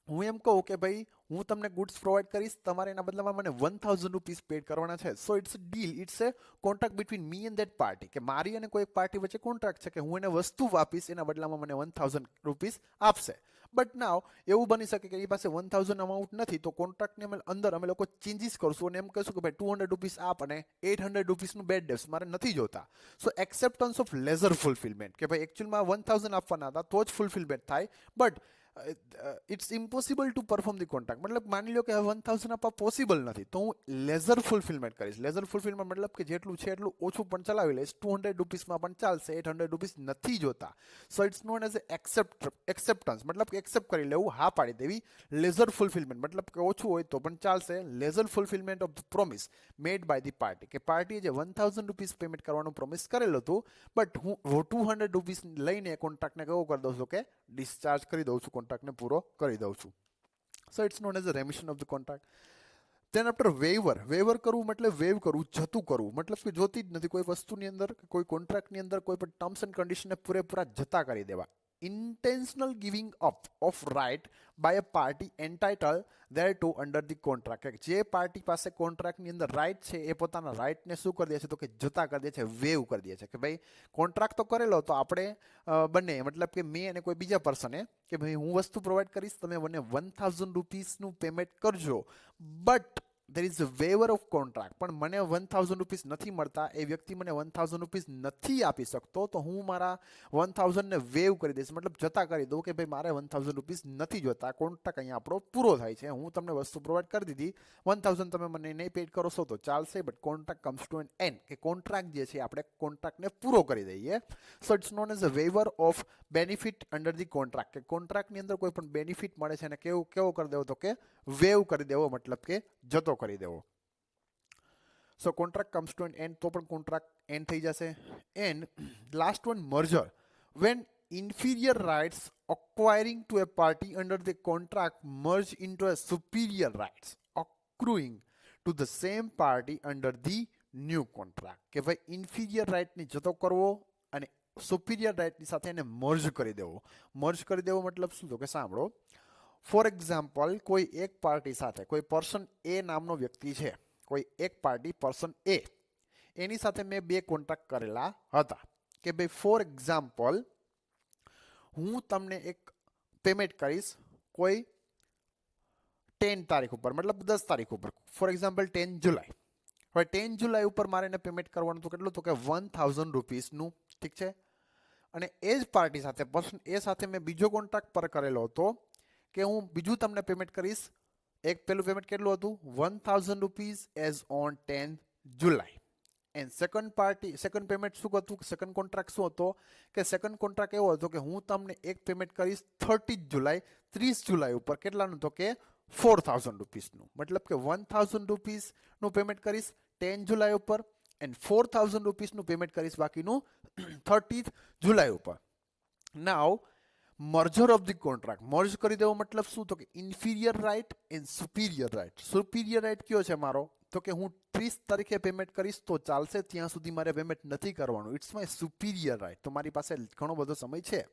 હું એમ કહું કે ભાઈ હું તમને ગુડ્સ પ્રોવાઈડ કરીશ, તમારે એના બદલામાં મને 1000 રૂપીસ પેડ કરવાના છે. So it's a deal, it's a contract between me and that party, કે મારી અને કોઈ એક પાર્ટી વચ્ચે કોન્ટ્રાક્ટ છે કે હું એને વસ્તુ આપીશ, એના બદલામાં મને 1000 રૂપીસ આપશે. બટ નાવ એવું બની શકે કે એ પાસે 1000 અમાઉન્ટ નથી, તો કોન્ટ્રાક્ટની અંદર અમે લોકો ચેન્જીસ કરશું અને એમ કહીશું કે ભાઈ 200 રૂપીસ આપ અને 800 રૂપીસનું બેડ ડેપ્સ મારે નથી જોતા. સો એક્સેપ્ટન્સ ઓફ લેઝર ફુલફિલમેન્ટ, કે ભાઈ એકચ્યુઅલમાં 1000 આપવાના હતા તો જ ફુલફિલમેન્ટ થાય, but it's impossible to perform the contract. મતલબ માની લો કે 1000 આપવા પોસિબલ નથી, તો હું લેઝર ફુલફિલમેન્ટ કરીશ. લેઝર ફુલફિલમેન્ટ મતલબ કે જેટલું છે એટલું ઓછું પણ ચલાવી લઈશ, 200 રૂપીસમાં પણ ચાલશે, 800 રૂપીસ નથી જોતા. So it's known as acceptance, મતલબ કે એક્સેપ્ટ કરી લેવું, હા પાડી દેવી. લેઝર ફુલફિલમેન્ટ મતલબ કે ઓછું હોય તો પણ ચાલશે. Lesser fulfilment of the promise made by the party, કે પાર્ટીએ જે 1000 રૂપીસ પેમેન્ટ કરવાનું પ્રોમિસ કરેલું હતું, બટ હું 200 રૂપીસ લઈને કોન્ટ્રાક્ટને કેવું કરી દઉં છું કે ડિસ્ચાર્જ કરી દઉં છું, કોન્ટ્રાક્ટને પૂરો કરી દઉં છું. So it's known as a remission of the contract. Then after waiver કરવું મતલબ વેવ કરવું, જતું કરવું, મતલબ કે જોતી જ નથી કોઈ વસ્તુની અંદર, કોઈ કોન્ટ્રાક્ટની અંદર કોઈ પણ ટર્મ્સ એન્ડ કન્ડિશનને પૂરેપૂરા જતા કરી દેવા. intentional giving up of right by a party entitled thereto under the contract, કે જે પાર્ટી પાસે કોન્ટ્રાક્ટની અંદર રાઇટ છે એ પોતાના રાઇટને શું કરી દે છે તો કે જતા કરી દે છે, વેવ કરી દે છે. કે ભાઈ કોન્ટ્રાક્ટ તો કરેલો, તો આપણે બંને મતલબ કે મેં અને કોઈ બીજા પર્સને કે ભાઈ હું વસ્તુ પ્રોવાઈડ કરીશ, તમે મને 1000 રૂપીસનું પેમેન્ટ કરજો, but there is a waiver of contract, પણ મને 1000 રૂપીસ નથી મળતા, એ વ્યક્તિ મને 1000 રૂપીસ નથી આપી શકતો, તો હું મારા 1000 ને વેવ કરી દઈશ, મતલબ જતા કરી દઉં કે ભાઈ મારે 1000 રૂપીસ નથી જોતા, કોન્ટ્રાક્ટ અહીંયા આપણો પૂરો થાય છે, હું તમને વસ્તુ પ્રોવાઈડ કરી દીધી, 1000 તમે મને નહીં પેડ કરો છો તો ચાલશે, but contract comes to an end, કે કોન્ટ્રાક્ટ જે છે આપણે કોન્ટ્રાક્ટને પૂરો કરી દઈએ. So it's known as a waiver of benefit under the contract, કે કોન્ટ્રાક્ટની અંદર કોઈ પણ બેનિફિટ મળે છે અને કેવો કરી દેવો તો કે વેવ કરી દેવો, મતલબ કે જતો કરી દેવો. So contract comes to an end, તો પણ કોન્ટ્રાક્ટ એન્ડ થઈ જશે. And last one, merger, when inferior rights acquiring to a party under the contract merge into a superior rights accruing to the same party under the new contract, કે ભાઈ inferior રાઇટની જતો કરવો અને superior રાઇટની સાથે એને merge કરી દેવો. Merge કરી દેવો મતલબ શું? તો કે સાંભળો, ફોર એક્ઝામ્પલ કોઈ એક પાર્ટી સાથે કોઈ પર્સન એ નામનો વ્યક્તિ છે, કોઈ એક પાર્ટી પર્સન એ, એની સાથે મેં બે કોન્ટ્રાક્ટ કરેલા હતા કે ભાઈ ફોર એક્ઝામ્પલ હું તમને એક પેમેન્ટ કરીશ કોઈ 10 તારીખ ઉપર, મતલબ 10 તારીખ ઉપર, ફોર એક્ઝામ્પલ 10 જુલાઈ. હવે 10 જુલાઈ ઉપર મારે એને પેમેન્ટ કરવાનું તો કેટલું? તો કે 1000 રૂપીસનું, ઠીક છે. અને એ જ પાર્ટી સાથે પર્સન એ સાથે મેં બીજો કોન્ટ્રાક્ટ પર કરેલો હતો કે હું બીજું તમને પેમેન્ટ કરીશ. એક પેલું પેમેન્ટ કેટલું હતું? 1000 rupees as on 10 July. And second payment શું હતું? સેકન્ડ કોન્ટ્રાક્ટ શું હતો? કે સેકન્ડ કોન્ટ્રાક્ટ એવો હતો કે હું તમને એક પેમેન્ટ કરીશ 30 જુલાઈ, 30 જુલાઈ ઉપર, કેટલાનું? તો કે 4000 રૂપીસનું, મતલબ કે 1000 રૂપીસનું પેમેન્ટ કરીશ 10 જુલાઈ ઉપર એન્ડ 4000 રૂપીસનું પેમેન્ટ કરીશ બાકીનું 30 જુલાઈ ઉપર. Now merger of the contract, merge કરી દેવો મતલબ શું? તો કે inferior right and superior right. Superior right કયો છે મારો? તો કે હું 30 તારીખે પેમેન્ટ કરીશ તો ચાલશે, ત્યાં સુધી મારે પેમેન્ટ નથી કરવાનું, ઇટ્સ માય સુપિરિયર રાઇટ, તો મારી પાસે ઘણો બધો સમય છે.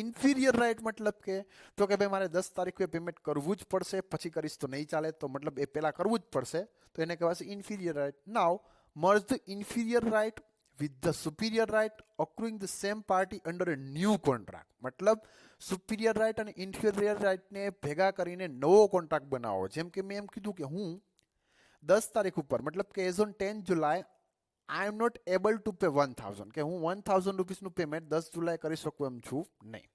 ઇન્ફિરિયર રાઇટ મતલબ કે તો કે ભાઈ મારે 10 તારીખે પેમેન્ટ કરવું જ પડશે, પછી કરીશ તો નહીં ચાલે, તો મતલબ એ પહેલાં કરવું જ પડશે, તો એને કહેવાશે inferior right. Now merge the inferior right with the superior right accruing the same party under a new contract. મતલબ superior right અને inferior right ને ભેગા કરીને નવો કોન્ટ્રાક્ટ બનાવો. જેમ કે મેં એમ કીધું કે હું 10 તારીખ ઉપર મતલબ કે as on 10 July I am not able to pay 1000, કે હું 1000 રૂપીસનું પેમેન્ટ 10 જુલાઈ કરી શકું એમ છું નહીં.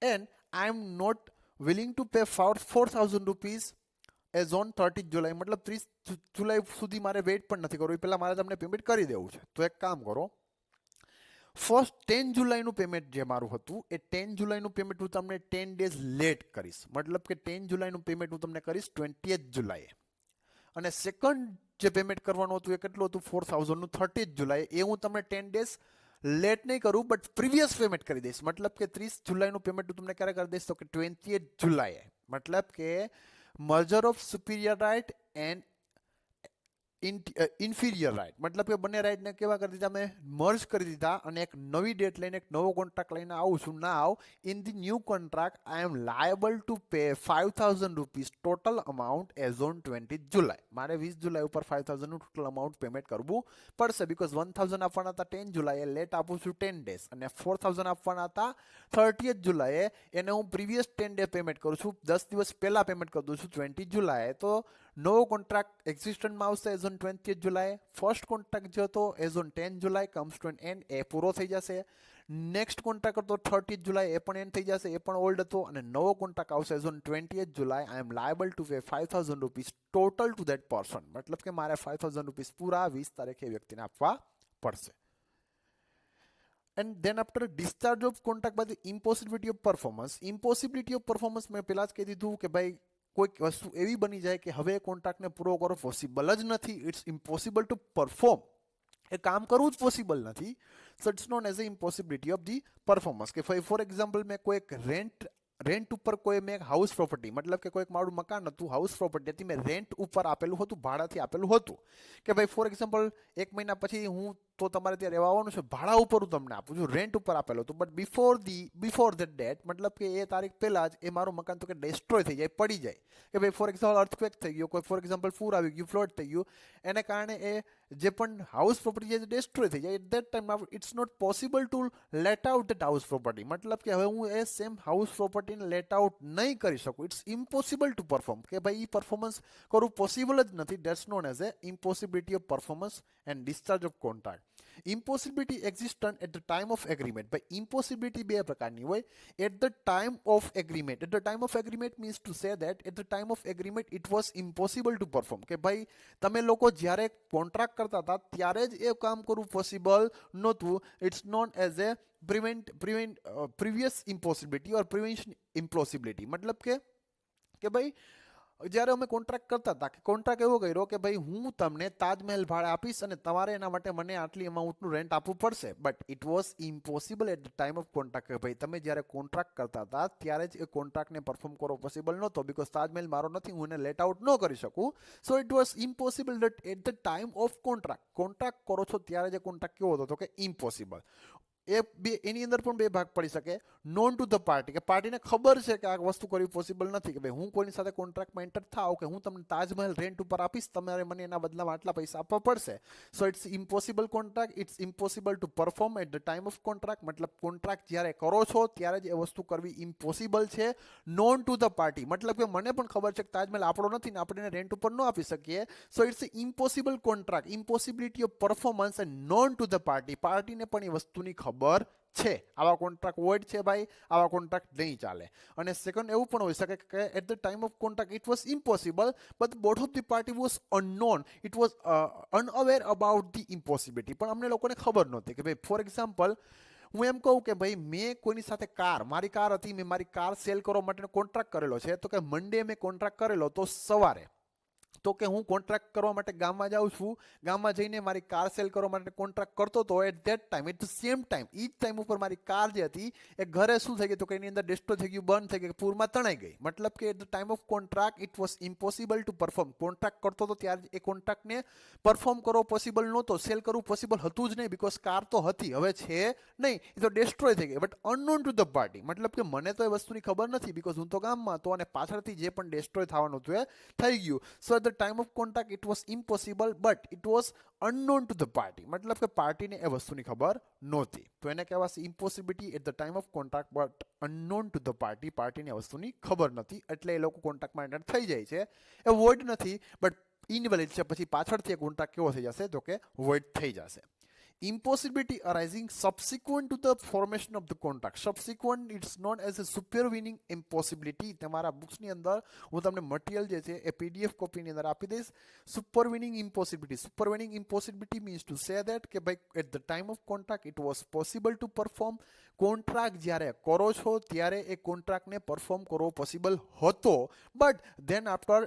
And I am not willing to pay 4000 rupees as on 30 July, મતલબ 30 જુલાઈ સુધી મારે વેઇટ પણ નથી કરવું, એ પહેલાં મારે તમને પેમેન્ટ કરી દેવું છે. તો એક કામ કરો, ફર્સ્ટ 10 જુલાઈનું પેમેન્ટ જે મારું હતું એ 10 જુલાઈનું પેમેન્ટ હું તમને 10 ડેઝ લેટ કરીશ. મતલબ કે 10 જુલાઈનું પેમેન્ટ હું તમને કરીશ 20th જુલાઈએ. અને સેકન્ડ જે પેમેન્ટ કરવાનું હતું એ કેટલું હતું 4000નું 30th જુલાઈ, એ હું તમને 10 ડેઝ લેટ નહીં કરું બટ પ્રીવિયસ પેમેન્ટ કરી દઈશ. મતલબ કે 30 જુલાઈનું પેમેન્ટ હું તમને ક્યારે કરી દઈશ તો કે 20th જુલાઈએ. મતલબ કે merger of superior right and inferior right, મતલબ કે બંને રાઇટને કેવા કરી દીધા, મેં મર્જ કરી દીધા અને એક નવી ડેટ લઈને એક નવો કોન્ટ્રાક્ટ લઈને આવું છું. Now in the new contract I am liable to pay 5000 rupees total amount as on 20th July. મારે 20 જુલાઈ ઉપર 5000નું ટોટલ અમાઉન્ટ પેમેન્ટ કરવું પડશે, બિકોઝ 1000 આપવાના હતા 10 જુલાઈએ, લેટ આપું છું 10 ડેઝ, અને 4000 આપવાના હતા 30th જુલાઈએ, એને હું પ્રીવિયસ 10 ડે પેમેન્ટ કરું છું, 10 દિવસ પહેલાં પેમેન્ટ કરી દઉં છું 20 જુલાઈએ. તો નવો કોન્ટ્રાક્ટ એક્ઝિસ્ટન્ટમાં આવશે as on 20th July. First contract જે હતો as on 10 July comes to an end, એ પૂરો થઈ જશે. નેક્સ્ટ કોન્ટ્રાક્ટ હતો 30th જુલાઈ, એ પણ એન્ડ થઈ જશે, એ પણ ઓલ્ડ હતો. અને નવો કોન્ટ્રાક્ટ આવશે as on 20th July. I am liable to pay 5000 rupees total to that person. મતલબ કે મારે 5000 રૂપીસ પૂરા 20 તારીખે વ્યક્તિને આપવા પડશે. And then after discharge of contract by the impossibility of performance. Impossibility of performance મેં પહેલાં જ કહી દીધું કે ભાઈ કોઈક વસ્તુ એવી બની જાય કે હવે કોન્ટ્રાક્ટને પૂરો કરવો પોસિબલ જ નથી, ઇટ્સ ઇમ્પોસિબલ ટુ પરફોર્મ, એ કામ કરવું જ પોસિબલ નથી. So it's known as a impossibility of the performance. કે ફોર એક્ઝામ્પલ મેં કોઈ એક રેન્ટ ઉપર કોઈ મેં હાઉસ પ્રોપર્ટી, મતલબ કે કોઈક મારું મકાન હતું, હાઉસ પ્રોપર્ટી હતી, મેં રેન્ટ ઉપર આપેલું હતું, ભાડાથી આપેલું હતું. કે ભાઈ ફોર એક્ઝામ્પલ 1 મહિના પછી હું તો તમારે ત્યાં રહેવા આવવાનું છે, ભાડા ઉપર હું તમને આપું છું, રેન્ટ ઉપર આપેલું હતું, બટ બિફોર ધેટ ડેટ, મતલબ કે એ તારીખ પહેલાં જ એ મારું મકાન તો કે ડેસ્ટ્રોય થઈ જાય, પડી જાય. કે ભાઈ ફોર એક્ઝામ્પલ અર્થક્વેક થઈ ગયો, કોઈ ફોર એક્ઝામ્પલ પૂર આવી ગયું, ફ્લડ થઈ ગયું, એને કારણે એ જે પણ હાઉસ પ્રોપર્ટી છે ડેસ્ટ્રોય થઈ જાય. At that time it's not possible to let out that house property. મતલબ કે હવે હું એ સેમ હાઉસ પ્રોપર્ટીને લેટ આઉટ નહીં કરી શકું. ઇટ્સ ઇમ્પોસિબલ ટુ પરફોર્મ, કે ભાઈ એ પરફોર્મન્સ કરવું પોસિબલ જ નથી. That's known as a impossibility of performance and discharge of contract. Impossibility existent at the time of agreement. ભાઈ ઇમ્પોસિબિલિટી બે પ્રકારની હોય. At the time of agreement, at the time of agreement means to say that at the time of agreement it was impossible to perform. કે ભાઈ તમે લોકો જ્યારે contract કરતા હતા ત્યારે જ એ કામ કરવું પોસિબલ નહોતું. It's known as a previous impossibility or prevention impossibility. મતલબ કે ભાઈ જ્યારે અમે કોન્ટ્રાક્ટ કરતા હતા, કે કોન્ટ્રાક્ટ એવો કર્યો કે ભાઈ હું તમને તાજમહેલ ભાડે આપીશ અને તમારે એના માટે મને આટલી અમાઉન્ટનું રેન્ટ આપવું પડશે, but it was impossible at the time of contract. કે ભાઈ તમે જ્યારે કોન્ટ્રાક્ટ કરતા હતા ત્યારે જ એ કોન્ટ્રાક્ટને પરફોર્મ કરવો પોસિબલ નહોતો, બિકોઝ તાજમહેલ મારો નથી, હું એને લેટ આઉટ ન કરી શકું. So it was impossible at the time of contract. Contract કરો છો ત્યારે જે કોન્ટ્રાક્ટ કેવો હતો તો કે ઇમ્પોસિબલ. એની અંદર પણ બે ભાગ પડી શકે. નોન ટુ ધ પાર્ટી, કે પાર્ટીને ખબર છે કે આ વસ્તુ કરવી પોસિબલ નથી, કે ભાઈ હું કોઈની સાથે કોન્ટ્રાક્ટમાં એન્ટર થાવ કે હું તમને તાજમહેલ રેન્ટ ઉપર આપીશ, તમારે મને એના બદલામાં આટલા પૈસા આપવા પડશે. So it's impossible contract. It's impossible to perform at the time of contract. મતલબ કોન્ટ્રાક્ટ જ્યારે કરો છો ત્યારે જ એ વસ્તુ કરવી ઇમ્પોસિબલ છે. નોન ટુ ધ પાર્ટી, મતલબ કે મને પણ ખબર છે કે તાજમહેલ આપણો નથી ને આપણે એને રેન્ટ ઉપર ન આપી શકીએ. So it's impossible contract. Impossibility of performance and known to the party. પાર્ટીને પણ એ વસ્તુની ખબર છે. આવા કોન્ટ્રાક્ટ વોઇડ છે ભાઈ, આવા કોન્ટ્રાક્ટ નહીં ચાલે. અને સેકન્ડ એવું પણ હોઈ શકે કે at the time of contract it was impossible but both of the party was unknown, it was unaware about the impossibility. પણ અમને લોકોને ખબર નહોતી. કે ભાઈ ફોર એક્ઝામ્પલ હું એમ કહું કે ભાઈ મેં કોઈની સાથે મારી કાર હતી, મેં મારી કાર સેલ કરવા માટેનો કોન્ટ્રાક્ટ કરેલો છે, તો કે મંડે મેં કોન્ટ્રાક્ટ કરેલો તો સવારે તો કે હું કોન્ટ્રાક્ટ કરવા માટે ગામમાં જાઉં છું, ગામમાં જઈને મારી કાર સેલ કરવા માટે કોન્ટ્રાક્ટ કરતો હતો. At that time, at the same time, ઈ જ ટાઈમ ઉપર મારી કાર જે હતી એ ઘરે શું થઈ ગઈ તો કે એની અંદર ડેસ્ટ્રો થઈ ગયું, બંધ થઈ ગઈ, પૂરમાં તણાઈ ગઈ. મતલબ કે at the time of contract it was impossible to perform. Contract કરતો હતો ત્યારે એ કોન્ટ્રાક્ટને પરફોર્મ કરવો પોસિબલ નહોતો, સેલ કરવું પોસિબલ હતું જ નહીં, બિકોઝ કાર તો હતી, હવે છે નહીં, એ તો ડેસ્ટ્રોય થઈ ગઈ. But unknown to the party, મતલબ કે મને તો એ વસ્તુની ખબર નથી, બિકોઝ હું તો ગામમાં હતો અને પાછળથી જે પણ ડેસ્ટ્રોય થવાનું હતું એ થઈ ગયું. So at the time of contract it was impossible, but it was unknown to the party, મતલબ કે પાર્ટીને એ વસ્તુની ખબર નહોતી. તો એને કહેવાશે impossibility at the time of contract but unknown to the party. પાર્ટીને એ વસ્તુની ખબર નથી એટલે એ લોકો કોન્ટ્રાક્ટમાં એન્ટર થઈ જાય છે. એ વોઇડ નથી બટ ઇનવેલિડ છે. પછી પાછળથી એ કોન્ટ્રાક્ટ કેવો થઈ જશે તો કે વોઇડ થઈ જશે. Impossibility arising subsequent to the formation of the contract. Subsequent it's known as a supervening impossibility. તમારા બુક્સની અંદર હું તમને મટીરિયલ જે છે એ પીડીએફ કોપીની અંદર આપી દઈશ. Supervening impossibility. Supervening impossibility means to say that કે ભાઈ at the time of contract it was possible to perform. Contract જ્યારે કરો છો ત્યારે એ કોન્ટ્રાક્ટને પરફોર્મ કરવો પોસિબલ હતો, but than after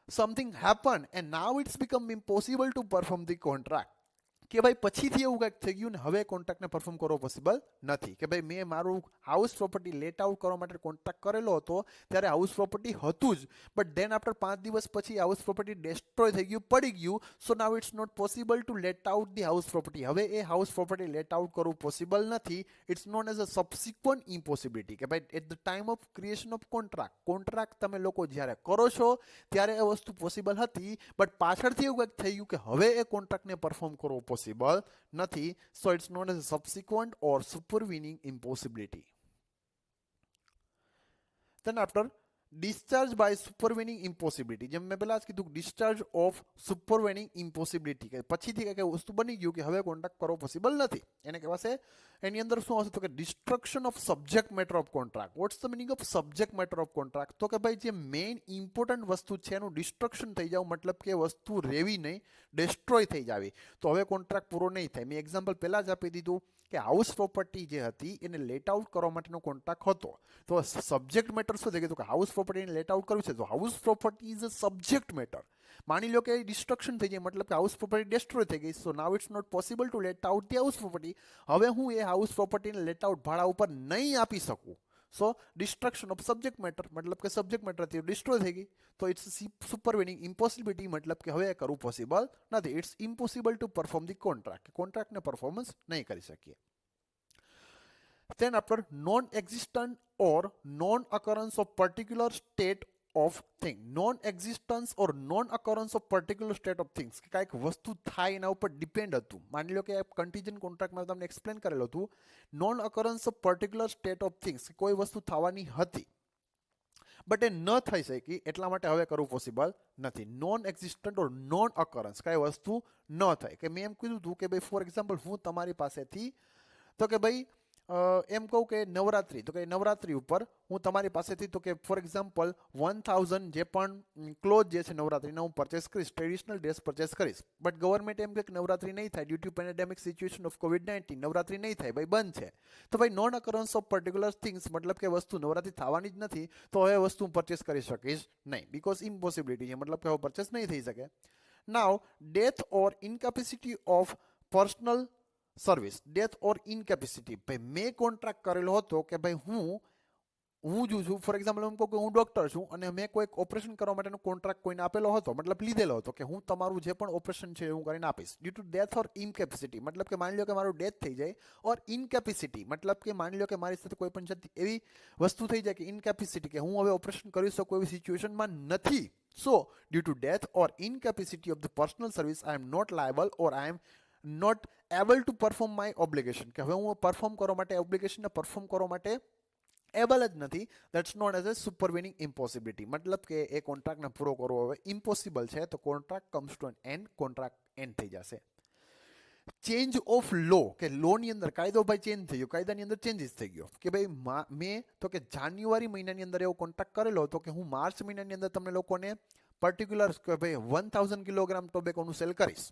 something happened and now it's become impossible to perform the contract. કે ભાઈ પછીથી એવું કંઈક થઈ ગયું ને હવે કોન્ટ્રાક્ટને પરફોર્મ કરવો પોસિબલ નથી. કે ભાઈ મેં મારું હાઉસ પ્રોપર્ટી લેટ આઉટ કરવા માટે કોન્ટ્રાક્ટ કરેલો હતો ત્યારે હાઉસ પ્રોપર્ટી હતું જ, બટ ધેન આફ્ટર 5 દિવસ પછી હાઉસ પ્રોપર્ટી ડેસ્ટ્રોય થઈ ગયું, પડી ગયું. So now it's not possible to let out the house property. હવે એ હાઉસ પ્રોપર્ટી લેટ આઉટ કરવું પોસિબલ નથી. It's known as a subsequent impossibility. કે ભાઈ at the time of creation of contract, contract તમે લોકો જ્યારે કરો છો ત્યારે એ વસ્તુ પોસિબલ હતી, બટ પાછળથી એવું કંઈક થઈ ગયું કે હવે એ કોન્ટ્રાક્ટને પરફોર્મ કરવો પોસિબલ નથી. So it's known as a subsequent or supervening impossibility. Then after discharge by supervening impossibility, જેમ મેં પહેલા જ કીધું discharge of supervening impossibility, કે પછીથી કઈ વસ્તુ બની ગયું કે હવે કોન્ટ્રાક્ટ કરવો પોસિબલ નથી, એને કહેવાશે. એની અંદર શું હશે તો કે destruction of subject matter of contract. What's the meaning of subject matter of contract? તો કે ભાઈ જે મેઇન ઇમ્પોર્ટન્ટ વસ્તુ છે એનું ડિસ્ટ્રક્શન થઈ જાવ, મતલબ કે વસ્તુ રહેવી નહીં, ડેસ્ટ્રોય થઈ જાવી, તો હવે કોન્ટ્રાક્ટ પૂરો નહીં થાય. મેં એક્ઝામ્પલ પહેલા જ આપી દીધું કે હાઉસ પ્રોપર્ટી જે હતી એને લેટ આઉટ કરવા માટેનો કોન્ટ્રાક્ટ હતો. તો સબ્જેક્ટ મેટર શું થઈ ગયું કે હાઉસ પ્રોપર્ટીને લેટ આઉટ કરવું છે, તો house property is a subject matter. માની લો કે ડિસ્ટ્રક્શન થઈ જાય, મતલબ કે હાઉસ પ્રોપર્ટી ડેસ્ટ્રોય થઈ ગઈ. So now it's not possible to let out the house property. હવે હું એ હાઉસ પ્રોપર્ટીને લેટ આઉટ ભાડા ઉપર નહીં આપી શકું. So destruction of subject matter, મતલબ કે સબ્જેક્ટ મેટર ડિસ્ટ્રોય થઈ ગઈ, તો ઇટ્સ સુપરવેનિંગ ઇમ્પોસિબિલિટી, મતલબ કે હવે એ કરવું પોસિબલ નથી. It's impossible to perform the contract. કોન્ટ્રાક્ટને પરફોર્મન્સ નહીં કરી શકીએ. Then after non-existent or non-occurrence of particular state of thing. Non-existence or non-occurrence of particular state of things. કે કાંઈક વસ્તુ થાય એના ઉપર ડિપેન્ડ હતું. માની લો કે કન્ટીજન્ટ કોન્ટ્રાક્ટમાં તમને એક્સપ્લેન કરેલું હતું non-occurrence of particular state of things, કોઈ વસ્તુ થવાની હતી બટ એ ન થઈ શકી એટલા માટે હવે કરવું પોસિબલ નથી. નોન એક્ઝિસ્ટન્ટ ઓર નોન અકરન્સ, કાંઈ વસ્તુ ન થાય. કે મેં એમ કીધું હતું કે ભાઈ ફોર એક્ઝામ્પલ હું તમારી પાસેથી તો કે ભાઈ એમ કહું કે નવરાત્રિ, તો કે નવરાત્રિ ઉપર હું તમારી પાસેથી તો કે ફોર એક્ઝામ્પલ 1000 જે પણ ક્લોથ જે છે નવરાત્રિના હું પરચેસ કરીશ, ટ્રેડિશનલ ડ્રેસ પરચેસ કરીશ, બટ ગવર્મેન્ટ એમ કે નવરાત્રિ નહીં થાય due to pandemic situation of COVID-19, Navratri નહીં થાય, ભાઈ બંધ છે. તો ભાઈ non occurrence of particular things, મતલબ કે વસ્તુ નવરાત્રિ થવાની જ નથી, તો હવે વસ્તુ હું પરચેસ કરી શકીશ નહીં, બિકોઝ ઇમ્પોસિબિલિટી છે, મતલબ કે હવે પરચેસ નહીં થઈ શકે. Now death or incapacity of personal service. Death or incapacity, ભાઈ મેં કોન્ટ્રાક્ટ કરેલો હતો કે ભાઈ હું જ છું, ફોર એક્ઝામ્પલ એમ કહું કે હું ડૉક્ટર છું અને મેં કોઈક ઓપરેશન કરવા માટેનો કોન્ટ્રાક્ટ કોઈને આપેલો હતો, મતલબ લીધેલો હતો કે હું તમારું જે પણ ઓપરેશન છે હું કરીને આપીશ. ડ્યુ ટુ ડેથ ઓર ઇનકેપેસિટી, મતલબ કે માની લો કે મારું ડેથ થઈ જાય, ઓર ઇનકેપેસિટી મતલબ કે માની લો કે મારી સાથે કોઈ પણ જાતની એવી વસ્તુ થઈ જાય કે ઇનકેપેસિટી, કે હું હવે ઓપરેશન કરી શકું એવી સિચ્યુએશનમાં નથી. So due to death or incapacity of the personal service I am not liable or I am not able to perform my obligation, કે હવે હું પરફોર્મ કરવા માટે ઓબ્લિગેશનને પરફોર્મ કરવા માટે એબલ જ નથી. દેટ્સ નોટ એઝ એ સુપરવેનિંગ ઇમ્પોસિબિલિટી, મતલબ કે એ કોન્ટ્રાક્ટને પૂરો કરવો હવે ઇમ્પોસિબલ છે, તો contract comes to an end, contract end થઈ જશે. ચેન્જ ઓફ લો, કે લોની અંદર કાયદો ભાઈ ચેન્જ થઈ ગયો, કાયદાની અંદર ચેન્જીસ થઈ ગયો, કે ભાઈ મેં તો કે જાન્યુઆરી મહિનાની અંદર એવો કોન્ટ્રાક્ટ કરેલો હતો કે હું માર્ચ મહિનાની અંદર તમને લોકોને પર્ટિક્યુલર કે ભાઈ 1000 કિલોગ્રામ ટોબેકોનું સેલ કરીશ,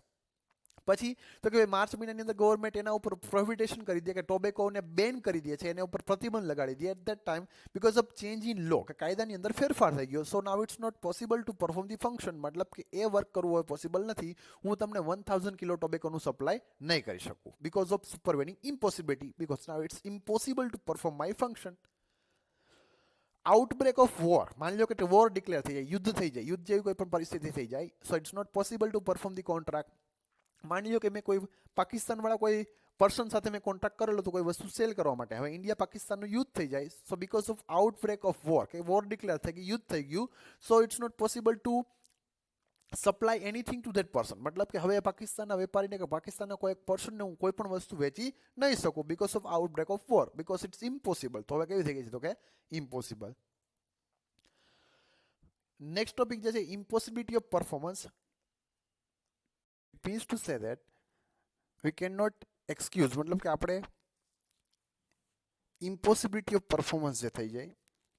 પછી તો કે માર્ચ મહિનાની અંદર ગવર્મેન્ટ એના ઉપર પ્રોહિબિટેશન કરી દે કે ટોબેકોને બેન કરી દે છે, એના ઉપર પ્રતિબંધ લગાડી દે at that time because of change in law, કે કાયદાની અંદર ફેરફાર થઈ ગયો. So now it's not possible to perform the function, મતલબ કે એ વર્ક કરવું હોય પોસિબલ નથી. હું તમને 1000 કિલો ટોબેકોનું સપ્લાય નહીં કરી શકું because of supervening impossibility, because now it's impossible to perform my function. Outbreak of war, માની લો કે વોર ડિક્લેર થઈ જાય, યુદ્ધ થઈ જાય, યુદ્ધ જેવી કોઈ પણ પરિસ્થિતિ થઈ જાય, so it's not possible to perform the contract. માની લો કે મેં કોઈ પાકિસ્તાનવાળા કોઈ પર્સન સાથે મેં કોન્ટ્રાક્ટ કરેલો તો કોઈ વસ્તુ સેલ કરવા માટે, હવે ઇન્ડિયા પાકિસ્તાનનું યુદ્ધ થઈ જાય, so because of outbreak of war, કે વોર ડિક્લેર થઈ ગઈ, યુદ્ધ થઈ ગયું, so it's not possible to supply anything to that person, મતલબ કે હવે પાકિસ્તાનના વેપારીને કે પાકિસ્તાનના કોઈ એક પર્સનને હું કોઈ પણ વસ્તુ વેચી નહીં શકું because of outbreak of war, because it's impossible. તો હવે કેવી થઈ ગઈ છે, તો કે ઇમ્પોસિબલ. નેક્સ્ટ ટોપિક જે છે impossibility of performance. Means to say that we can not excuse, મતલબ કે આપણે ઇમ્પોસિબિલિટી ઓફ પરફોર્મન્સ જે થઈ જાય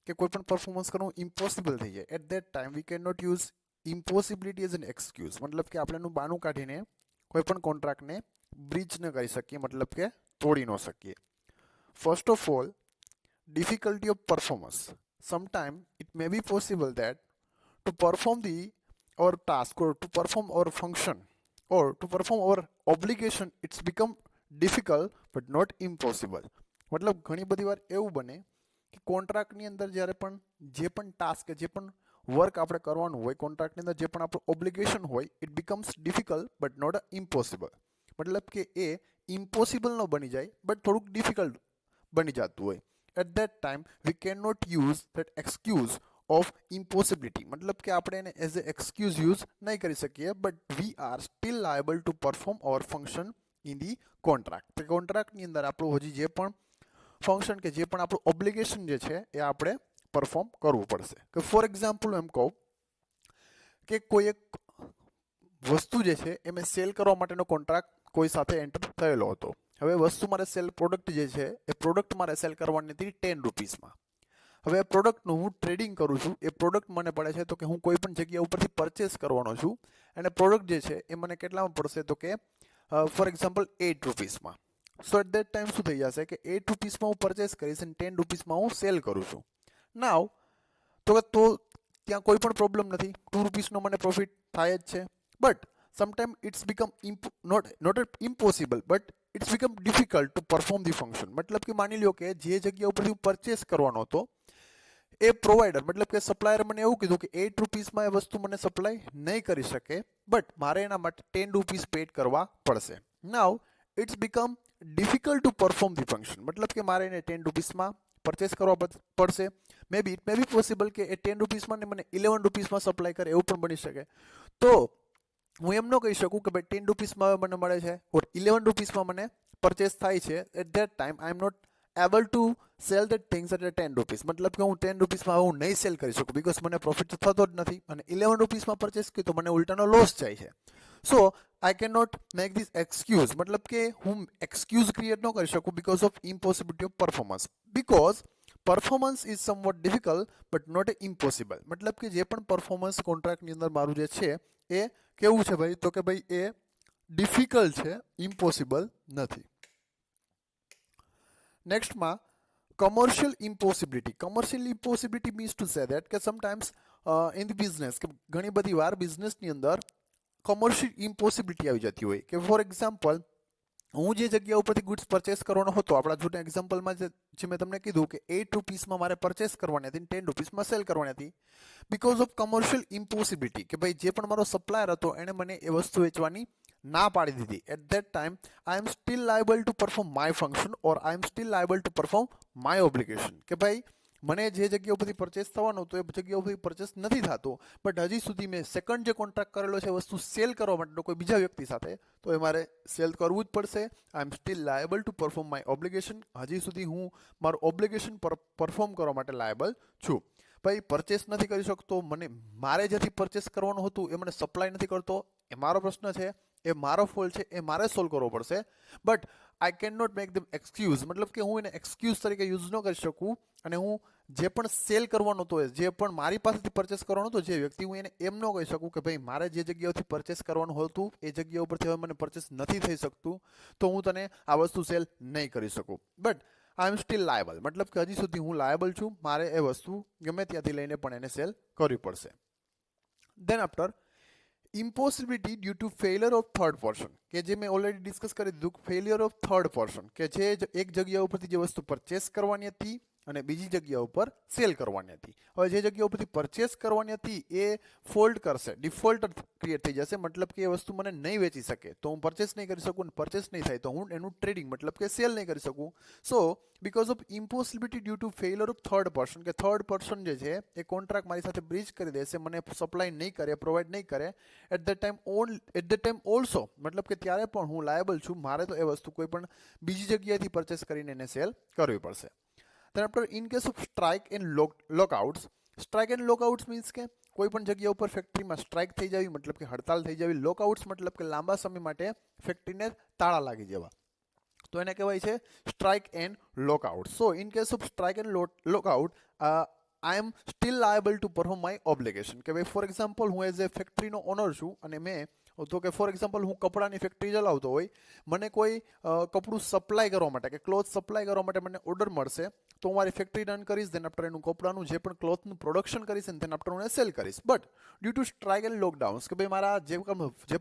કે કોઈ પણ પરફોર્મન્સ કરવું ઇમ્પોસિબલ થઈ જાય, at that time we can not use impossibility as an excuse, મતલબ કે આપણે એનું બાનું કાઢીને કોઈ પણ કોન્ટ્રાક્ટને બ્રીચ ન કરી શકીએ, મતલબ કે તોડી ન શકીએ. First of all, difficulty of performance. Sometimes it may be possible that to perform our task or to perform our function or to perform our obligation, it's become difficult but not impossible. મતલબ ઘણી બધી વાર એવું બને કે કોન્ટ્રાક્ટની અંદર જ્યારે પણ જે પણ ટાસ્ક કે જે પણ વર્ક આપણે કરવાનું હોય, કોન્ટ્રાક્ટની અંદર જે પણ આપણું ઓબ્લિગેશન હોય, it becomes difficult but not impossible. મતલબ કે એ ઇમ્પોસિબલ ન બની જાય બટ થોડુંક ડિફિકલ્ટ બની જતું હોય. At that time we cannot use that excuse of impossibility, મતલબ કે આપણે એને એઝ એ એક્સક્યુઝ યુઝ નહીં કરી શકીએ, but we are still liable to perform our function in the contract. તો કોન્ટ્રાક્ટની અંદર આપણું હજી જે પણ ફંક્શન કે જે પણ આપણું ઓબ્લિગેશન જે છે એ આપણે પરફોર્મ કરવું પડશે. કે ફોર એક્ઝામ્પલ એમ કહું કે કોઈ એક વસ્તુ જે છે એ મેં સેલ કરવા માટેનો કોન્ટ્રાક્ટ કોઈ સાથે એન્ટર થયેલો હતો. હવે વસ્તુ મારે સેલ, પ્રોડક્ટ જે છે એ પ્રોડક્ટ મારે સેલ કરવાની હતી 10 રૂપીસમાં. હવે એ પ્રોડક્ટનું હું ટ્રેડિંગ કરું છું, એ પ્રોડક્ટ મને પડે છે તો કે હું કોઈ પણ જગ્યા ઉપરથી પરચેસ કરવાનો છું, અને પ્રોડક્ટ જે છે એ મને કેટલામાં પડશે તો કે ફોર એક્ઝામ્પલ 8 રૂપીસમાં. સો એટ દેટ ટાઈમ શું થઈ જશે કે 8 રૂપીસમાં હું પરચેસ કરીશ અને 10 રૂપીસમાં હું સેલ કરું છું. નાવ તો ત્યાં કોઈ પણ પ્રોબ્લેમ નથી, 2 રૂપીસનો મને પ્રોફિટ થાય જ છે. But sometime it's become not impossible but it's become difficult to perform the function. મતલબ કે માની લો કે જે જગ્યા ઉપરથી હું પરચેસ કરવાનો હતો એ પ્રોવાઈડર, મતલબ કે સપ્લાયર મને એવું કીધું કે 8 રૂપીસમાં એ વસ્તુ મને સપ્લાય નહીં કરી શકે, બટ મારે એના માટે 10 રૂપીસ પેડ કરવા પડશે. Now it's become difficult to perform the function, મતલબ કે મારે એને 10 રૂપીસમાં પરચેસ કરવા પડશે. ઇટ મે બી પોસિબલ કે એ 10 રૂપીસમાં ને મને 11 રૂપીસમાં સપ્લાય કરે, એવું પણ બની શકે. તો હું એમ ન કહી શકું કે ભાઈ 10 રૂપીસમાં મને મળે છે ઓર 11 રૂપીસમાં મને પરચેસ થાય છે. At that time I am not able to sell that things at 10 rupees, મતલબ કે હું 10 રૂપીસમાં હું નહીં સેલ કરી શકું બીકોઝ મને પ્રોફિટ થતો જ નથી, અને 11 રૂપીસમાં પરચેસ કર્યું તો મને ઉલટાનો લોસ જાય છે. So I can not make this excuse, મતલબ કે હું એક્સક્યુઝ ક્રિએટ ન કરી શકું because of impossibility of performance. Because performance is somewhat difficult but not impossible. મતલબ કે જે પણ પરફોર્મન્સ કોન્ટ્રાક્ટની અંદર મારું જે છે એ કેવું છે ભાઈ, તો કે ભાઈ એ ડિફિકલ્ટ છે, ઇમ્પોસિબલ નથી. નેક્સ્ટમાં commercial impossibility. Commercial impossibility means to say that કે સમટાઈમ્સ ઇન ધી બિઝનેસ, કે ઘણી બધી વાર બિઝનેસની અંદર કમર્શિયલ ઇમ્પોસિબિલિટી આવી જતી હોય. કે ફોર એક્ઝામ્પલ હું જે જગ્યા ઉપરથી ગુડ્સ પરચેસ કરવાનો હતો, આપણા જૂના એક્ઝામ્પલમાં જે મેં તમને કીધું કે 8 રૂપીસમાં મારે પરચેસ કરવાની હતી, 10 રૂપીસમાં સેલ કરવાની હતી, બીકોઝ ઓફ કમર્શિયલ ઇમ્પોસિબિલિટી, કે ભાઈ જે પણ મારો સપ્લાયર હતો એણે મને એ વસ્તુ વેચવાની ના પાડી દીધી. At that time I am still liable to perform my function or I am still liable to perform my obligation. કે ભાઈ મને જે જગ્યા ઉપરથી પરચેસ થવાનો હતો એ જગ્યા ઉપરથી પરચેસ નથી થતો, બટ હજી સુધી મેં સેકન્ડ જે કોન્ટ્રાક્ટ કરેલો છે વસ્તુ સેલ કરવા માટેનો કોઈ બીજા વ્યક્તિ સાથે, તો એ મારે સેલ કરવું જ પડશે. I am still liable to perform my obligation. હજી સુધી હું મારું ઓબ્લિગેશન પરફોર્મ કરવા માટે લાયબલ છું. ભાઈ પરચેસ નથી કરી શકતો, મારે જેથી પરચેસ કરવાનું હતું એ મને સપ્લાય નથી કરતો, એ મારો પ્રશ્ન છે, એ મારો ફોલ્ટ છે, એ મારે સોલ્વ કરવો પડશે. But I can not make them excuse, મતલબ કે હું એને એક્સક્યુઝ તરીકે યુઝ ન કરી શકું, અને હું જે પણ સેલ કરવાનો હતો, જે પણ મારી પાસેથી પરચેસ કરવાનો હતો જે વ્યક્તિ, હું એને એમ ન કહી શકું કે ભાઈ મારે જે જગ્યાએથી પરચેસ કરવાનું હતું એ જગ્યા ઉપરથી હવે મને પરચેસ નથી થઈ શકતું, તો હું તને આ વસ્તુ સેલ નહીં કરી શકું. But I am still liable, મતલબ કે હજી સુધી હું લાયબલ છું, મારે એ વસ્તુ ગમે ત્યાંથી લઈને પણ એને સેલ કરવી પડશે. Then after impossibility due to failure of third person, કે જે મેં ઓલરેડી ડિસ્કસ કરી દીધું, ફેલિયર ઓફ થર્ડ પર્સન, કે જે એક જગ્યા ઉપરથી જે વસ્તુ પરચેસ કરવાની હતી અને બીજી જગ્યા ઉપર સેલ કરવાની હતી. હવે જે જગ્યા ઉપરથી પરચેસ કરવાની હતી એ ફોલ્ટ કરશે, ડિફોલ્ટ ક્રિએટ થઈ જશે, મતલબ કે એ વસ્તુ મને નહીં વેચી શકે, તો હું પરચેસ નહીં કરી શકું, પરચેસ નહીં થાય તો હું એનું ટ્રેડિંગ મતલબ કે સેલ નહીં કરી શકું. So because of impossibility due to failure of third person, કે થર્ડ પર્સન જે છે એ કોન્ટ્રાક્ટ મારી સાથે બ્રીચ કરી દેશે, મને સપ્લાય નહીં કરે, પ્રોવાઈડ નહીં કરે, એટ ધ ટાઈમ ઓલ્સો, મતલબ કે ત્યારે પણ હું લાયબલ છું, મારે તો એ વસ્તુ કોઈ પણ બીજી જગ્યાએથી પરચેસ કરીને એને સેલ કરવી પડશે. Then after in case of strike and lockouts, strike and lockouts means કે કોઈ પણ જગ્યા ઉપર ફેક્ટરીમાં સ્ટ્રાઇક થઈ જવી, મતલબ કે હડતાલ થઈ જવી. લોકઆઉટ્સ મતલબ કે લાંબા સમય માટે ફેક્ટરીને તાળા લાગી જવા, તો એને કહેવાય છે strike and lockout. So in case of strike and lockout, I am still liable to perform my obligation, કે ભાઈ ફોર એક્ઝામ્પલ હું એઝ એ ફેક્ટરીનો ઓનર છું અને મેં તો કે ફોર એક્ઝામ્પલ હું કપડાની ફેક્ટરી ચલાવતો હોય, મને કોઈ કપડું સપ્લાય કરવા માટે કે ક્લોથ સપ્લાય કરવા માટે મને ઓર્ડર મળશે, તો હું મારી ફેક્ટરી રન કરીશ, દેન આફ્ટર એનું કપડાનું જે પણ ક્લોથનું પ્રોડક્શન કરીશ અને દેન આફ્ટર હું સેલ કરીશ. But due to strike and lockdowns, કે ભાઈ મારા જે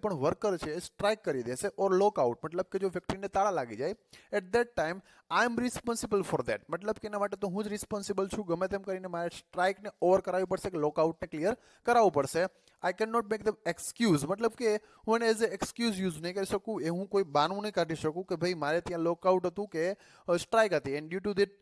પણ વર્કર છે એ સ્ટ્રાઇક કરી દેશે, ઓર લોકઆઉટ મતલબ કે જો ફેક્ટરીને તાળા લાગી જાય, at that time I am responsible for that, મતલબ કે એના માટે તો હું જ રિસ્પોન્સિબલ છું. ગમે તેમ કરીને મારે સ્ટ્રાઇકને ઓવર કરાવવી પડશે, કે લોકઆઉટને ક્લિયર કરાવવું પડશે. I can not make the excuse, મતલબ કે હું એને એઝ એ એક્સક્યુઝ યુઝ નહીં કરી શકું, એ હું કોઈ બાનું નહીં કાઢી શકું કે ભાઈ મારે ત્યાં લોકઆઉટ હતું કે સ્ટ્રાઇક હતી, and due to that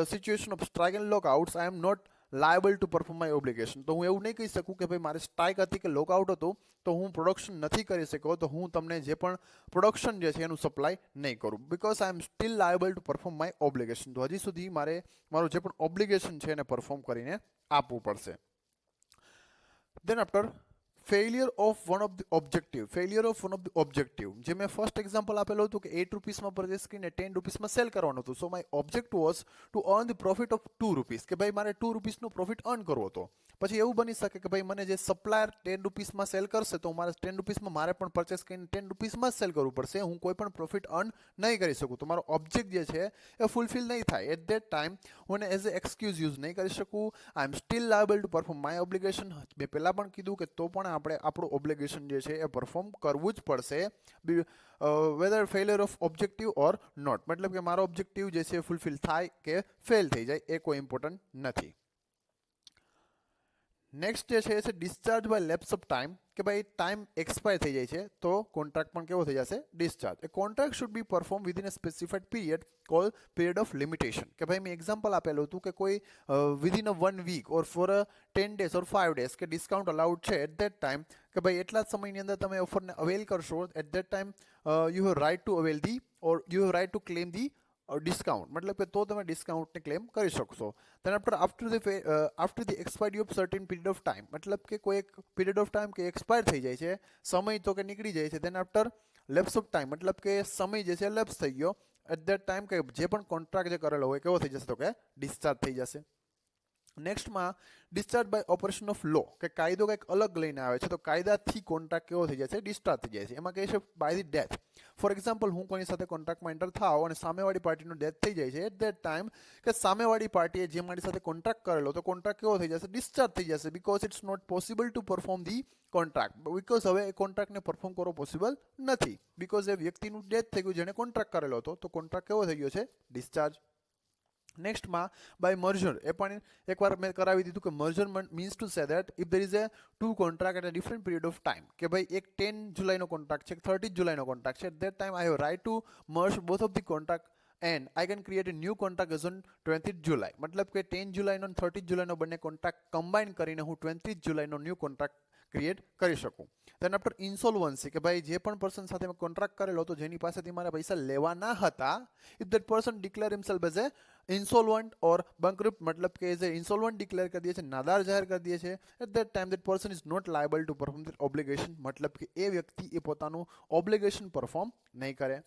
situation of strike and lockouts I am not liable to perform my obligation. તો હું એવું નહીં કહી શકું કે ભાઈ મારે સ્ટ્રાઇક હતી કે લોકઆઉટ હતું તો હું પ્રોડક્શન નથી કરી શક્યો, તો હું તમને જે પણ પ્રોડક્શન જે છે એનું સપ્લાય નહીં કરું, because I am still liable to perform my obligation. તો હજી સુધી મારે મારું જે પણ ઓબ્લિગેશન છે એને પરફોર્મ કરીને આપવું પડશે. Then after failure of one of the objective, જે મેં ફર્સ્ટ એક્ઝામ્પલ આપેલું હતું કે 8 રૂપીસમાં પરચેસ કરીને 10 રૂપીસમાં સેલ કરવાનું હતું. સો my object was to earn the profit of 2 rupees, કે ભાઈ મારે 2 રૂપીસનો પ્રોફિટ અર્ન કરવો હતો. પછી એવું બની શકે કે ભાઈ મને જે સપ્લાયર 10 રૂપીસમાં સેલ કરશે તો મારે 10 રૂપીસમાં મારે પણ પરચેસ કરીને 10 રૂપીસમાં સેલ કરવું પડશે, હું કોઈ પણ પ્રોફિટ અર્ન નહીં કરી શકું, તો મારો ઓબ્જેક્ટ જે છે એ ફૂલફિલ નહીં થાય. એટ ધેટ ટાઈમ હું એને એઝ એ એક્સક્યુઝ યુઝ નહીં કરી શકું. I am still liable to perform my obligation. મેં પહેલાં પણ કીધું કે તો પણ આપણે આપણું ઓબ્લિગેશન જે છે એ પરફોર્મ કરવું જ પડશે, whether failure of objective or not, મતલબ કે મારો ઓબ્જેક્ટિવ જે છે ફૂલફિલ થાય કે ફેલ થઈ જાય એ કોઈ ઇમ્પોર્ટન્ટ નથી. નેક્સ્ટ જે છે એ discharge by lapse of time, કે ભાઈ ટાઈમ એક્સપાયર થઈ જાય છે તો કોન્ટ્રાક્ટ પણ કેવો થઈ જશે, discharge. A contract should be perform within a specified period call period of limitation, કે ભાઈ મેં એક્ઝામ્પલ આપેલું હતું કે કોઈ within a 1 week or for 10 days or 5 days કે ડિસ્કાઉન્ટ અલાઉડ છે એટ ધેટ ટાઈમ, કે ભાઈ એટલા જ સમયની અંદર તમે ઓફરને અવેલ કરશો, at that time you have right to avail the or you have right to claim the discount, મતલબ કે તો તમે ડિસ્કાઉન્ટને ક્લેમ કરી શકશો. then after the expiry of certain period of time, મતલબ કે કોઈ એક પીરિયડ ઓફ ટાઈમ કે એક્સપાયર થઈ જાય છે, સમય તો કે નીકળી જાય છે, then after lapse of time, મતલબ કે સમય જે છે લેપ્સ થઈ ગયો, એટ ધેટ ટાઈમ કે જે પણ કોન્ટ્રાક્ટ જે કરેલો હોય કેવો થઈ જશે, તો કે ડિસ્ચાર્જ થઈ જશે. નેક્સ્ટમાં discharge by operation of law, કે કાયદો કંઈક અલગ લઈને આવે છે તો કાયદાથી કોન્ટ્રાક્ટ કેવો થઈ જાય છે, ડિસ્ચાર્જ થઈ જાય છે. એમાં કહે છે by the death. For example હું કોઈની સાથે કોન્ટ્રાક્ટમાં એન્ટર થાવ અને સામેવાળી પાર્ટીનો ડેથ થઈ જાય છે, એટ ધેટ ટાઈમ કે સામેવાળી પાર્ટીએ જે મારી સાથે કોન્ટ્રાક્ટ કરેલો તો કોન્ટ્રાક્ટ કેવો થઈ જશે, ડિસ્ચાર્જ થઈ જશે, because it's not possible to perform the contract, because હવે એ કોન્ટ્રાક્ટને પરફોર્મ કરવો પોસિબલ નથી, બીકોઝ એ વ્યક્તિનું ડેથ થઈ ગયું જેને કોન્ટ્રાક્ટ કરેલો હતો, તો કોન્ટ્રાક્ટ કેવો થઈ ગયો છે, ડિસ્ચાર્જ. નેક્સ્ટમાં બાય મર્જર, એ પણ એકવાર મેં કરાવી દીધું કે merger means to say that if there is a two contract at a different period of time, કે ભાઈ એક 10 જુલાઈનો કોન્ટ્રાક્ટ છે, 30 જુલાઈનો કોન્ટ્રાક્ટ છે, at that time I have right to merge both of the contract and I can create a new contract as on 20 July, મતલબ કે 10 જુલાઈનો અને 30 જુલાઈનો બંને કોન્ટ્રાક્ટ કમ્બાઈન કરીને હું 20 જુલાઈનો ન્યૂ કોન્ટ્રાક્ટ ક્રિએટ કરી શકું. દેન આફ્ટર ઇન્સોલ્વન્સી, કે ભાઈ જે પણ પર્સન સાથે મેં કોન્ટ્રાક્ટ કરેલો હતો જેની પાસેથી મારા પૈસા લેવાના હતા, if that person declare himself as a insolvent or bankrupt, મતલબ કે એઝ એ ઇન્સોલ્વન્ટ ડિક્લેર કરી દે છે, નાદાર જાહેર કરી દે છે, at that time that person is not liable to perform that obligation, મતલબ કે એ વ્યક્તિ એ પોતાનું ઓબ્લિગેશન પરફોર્મ નહીં કરે.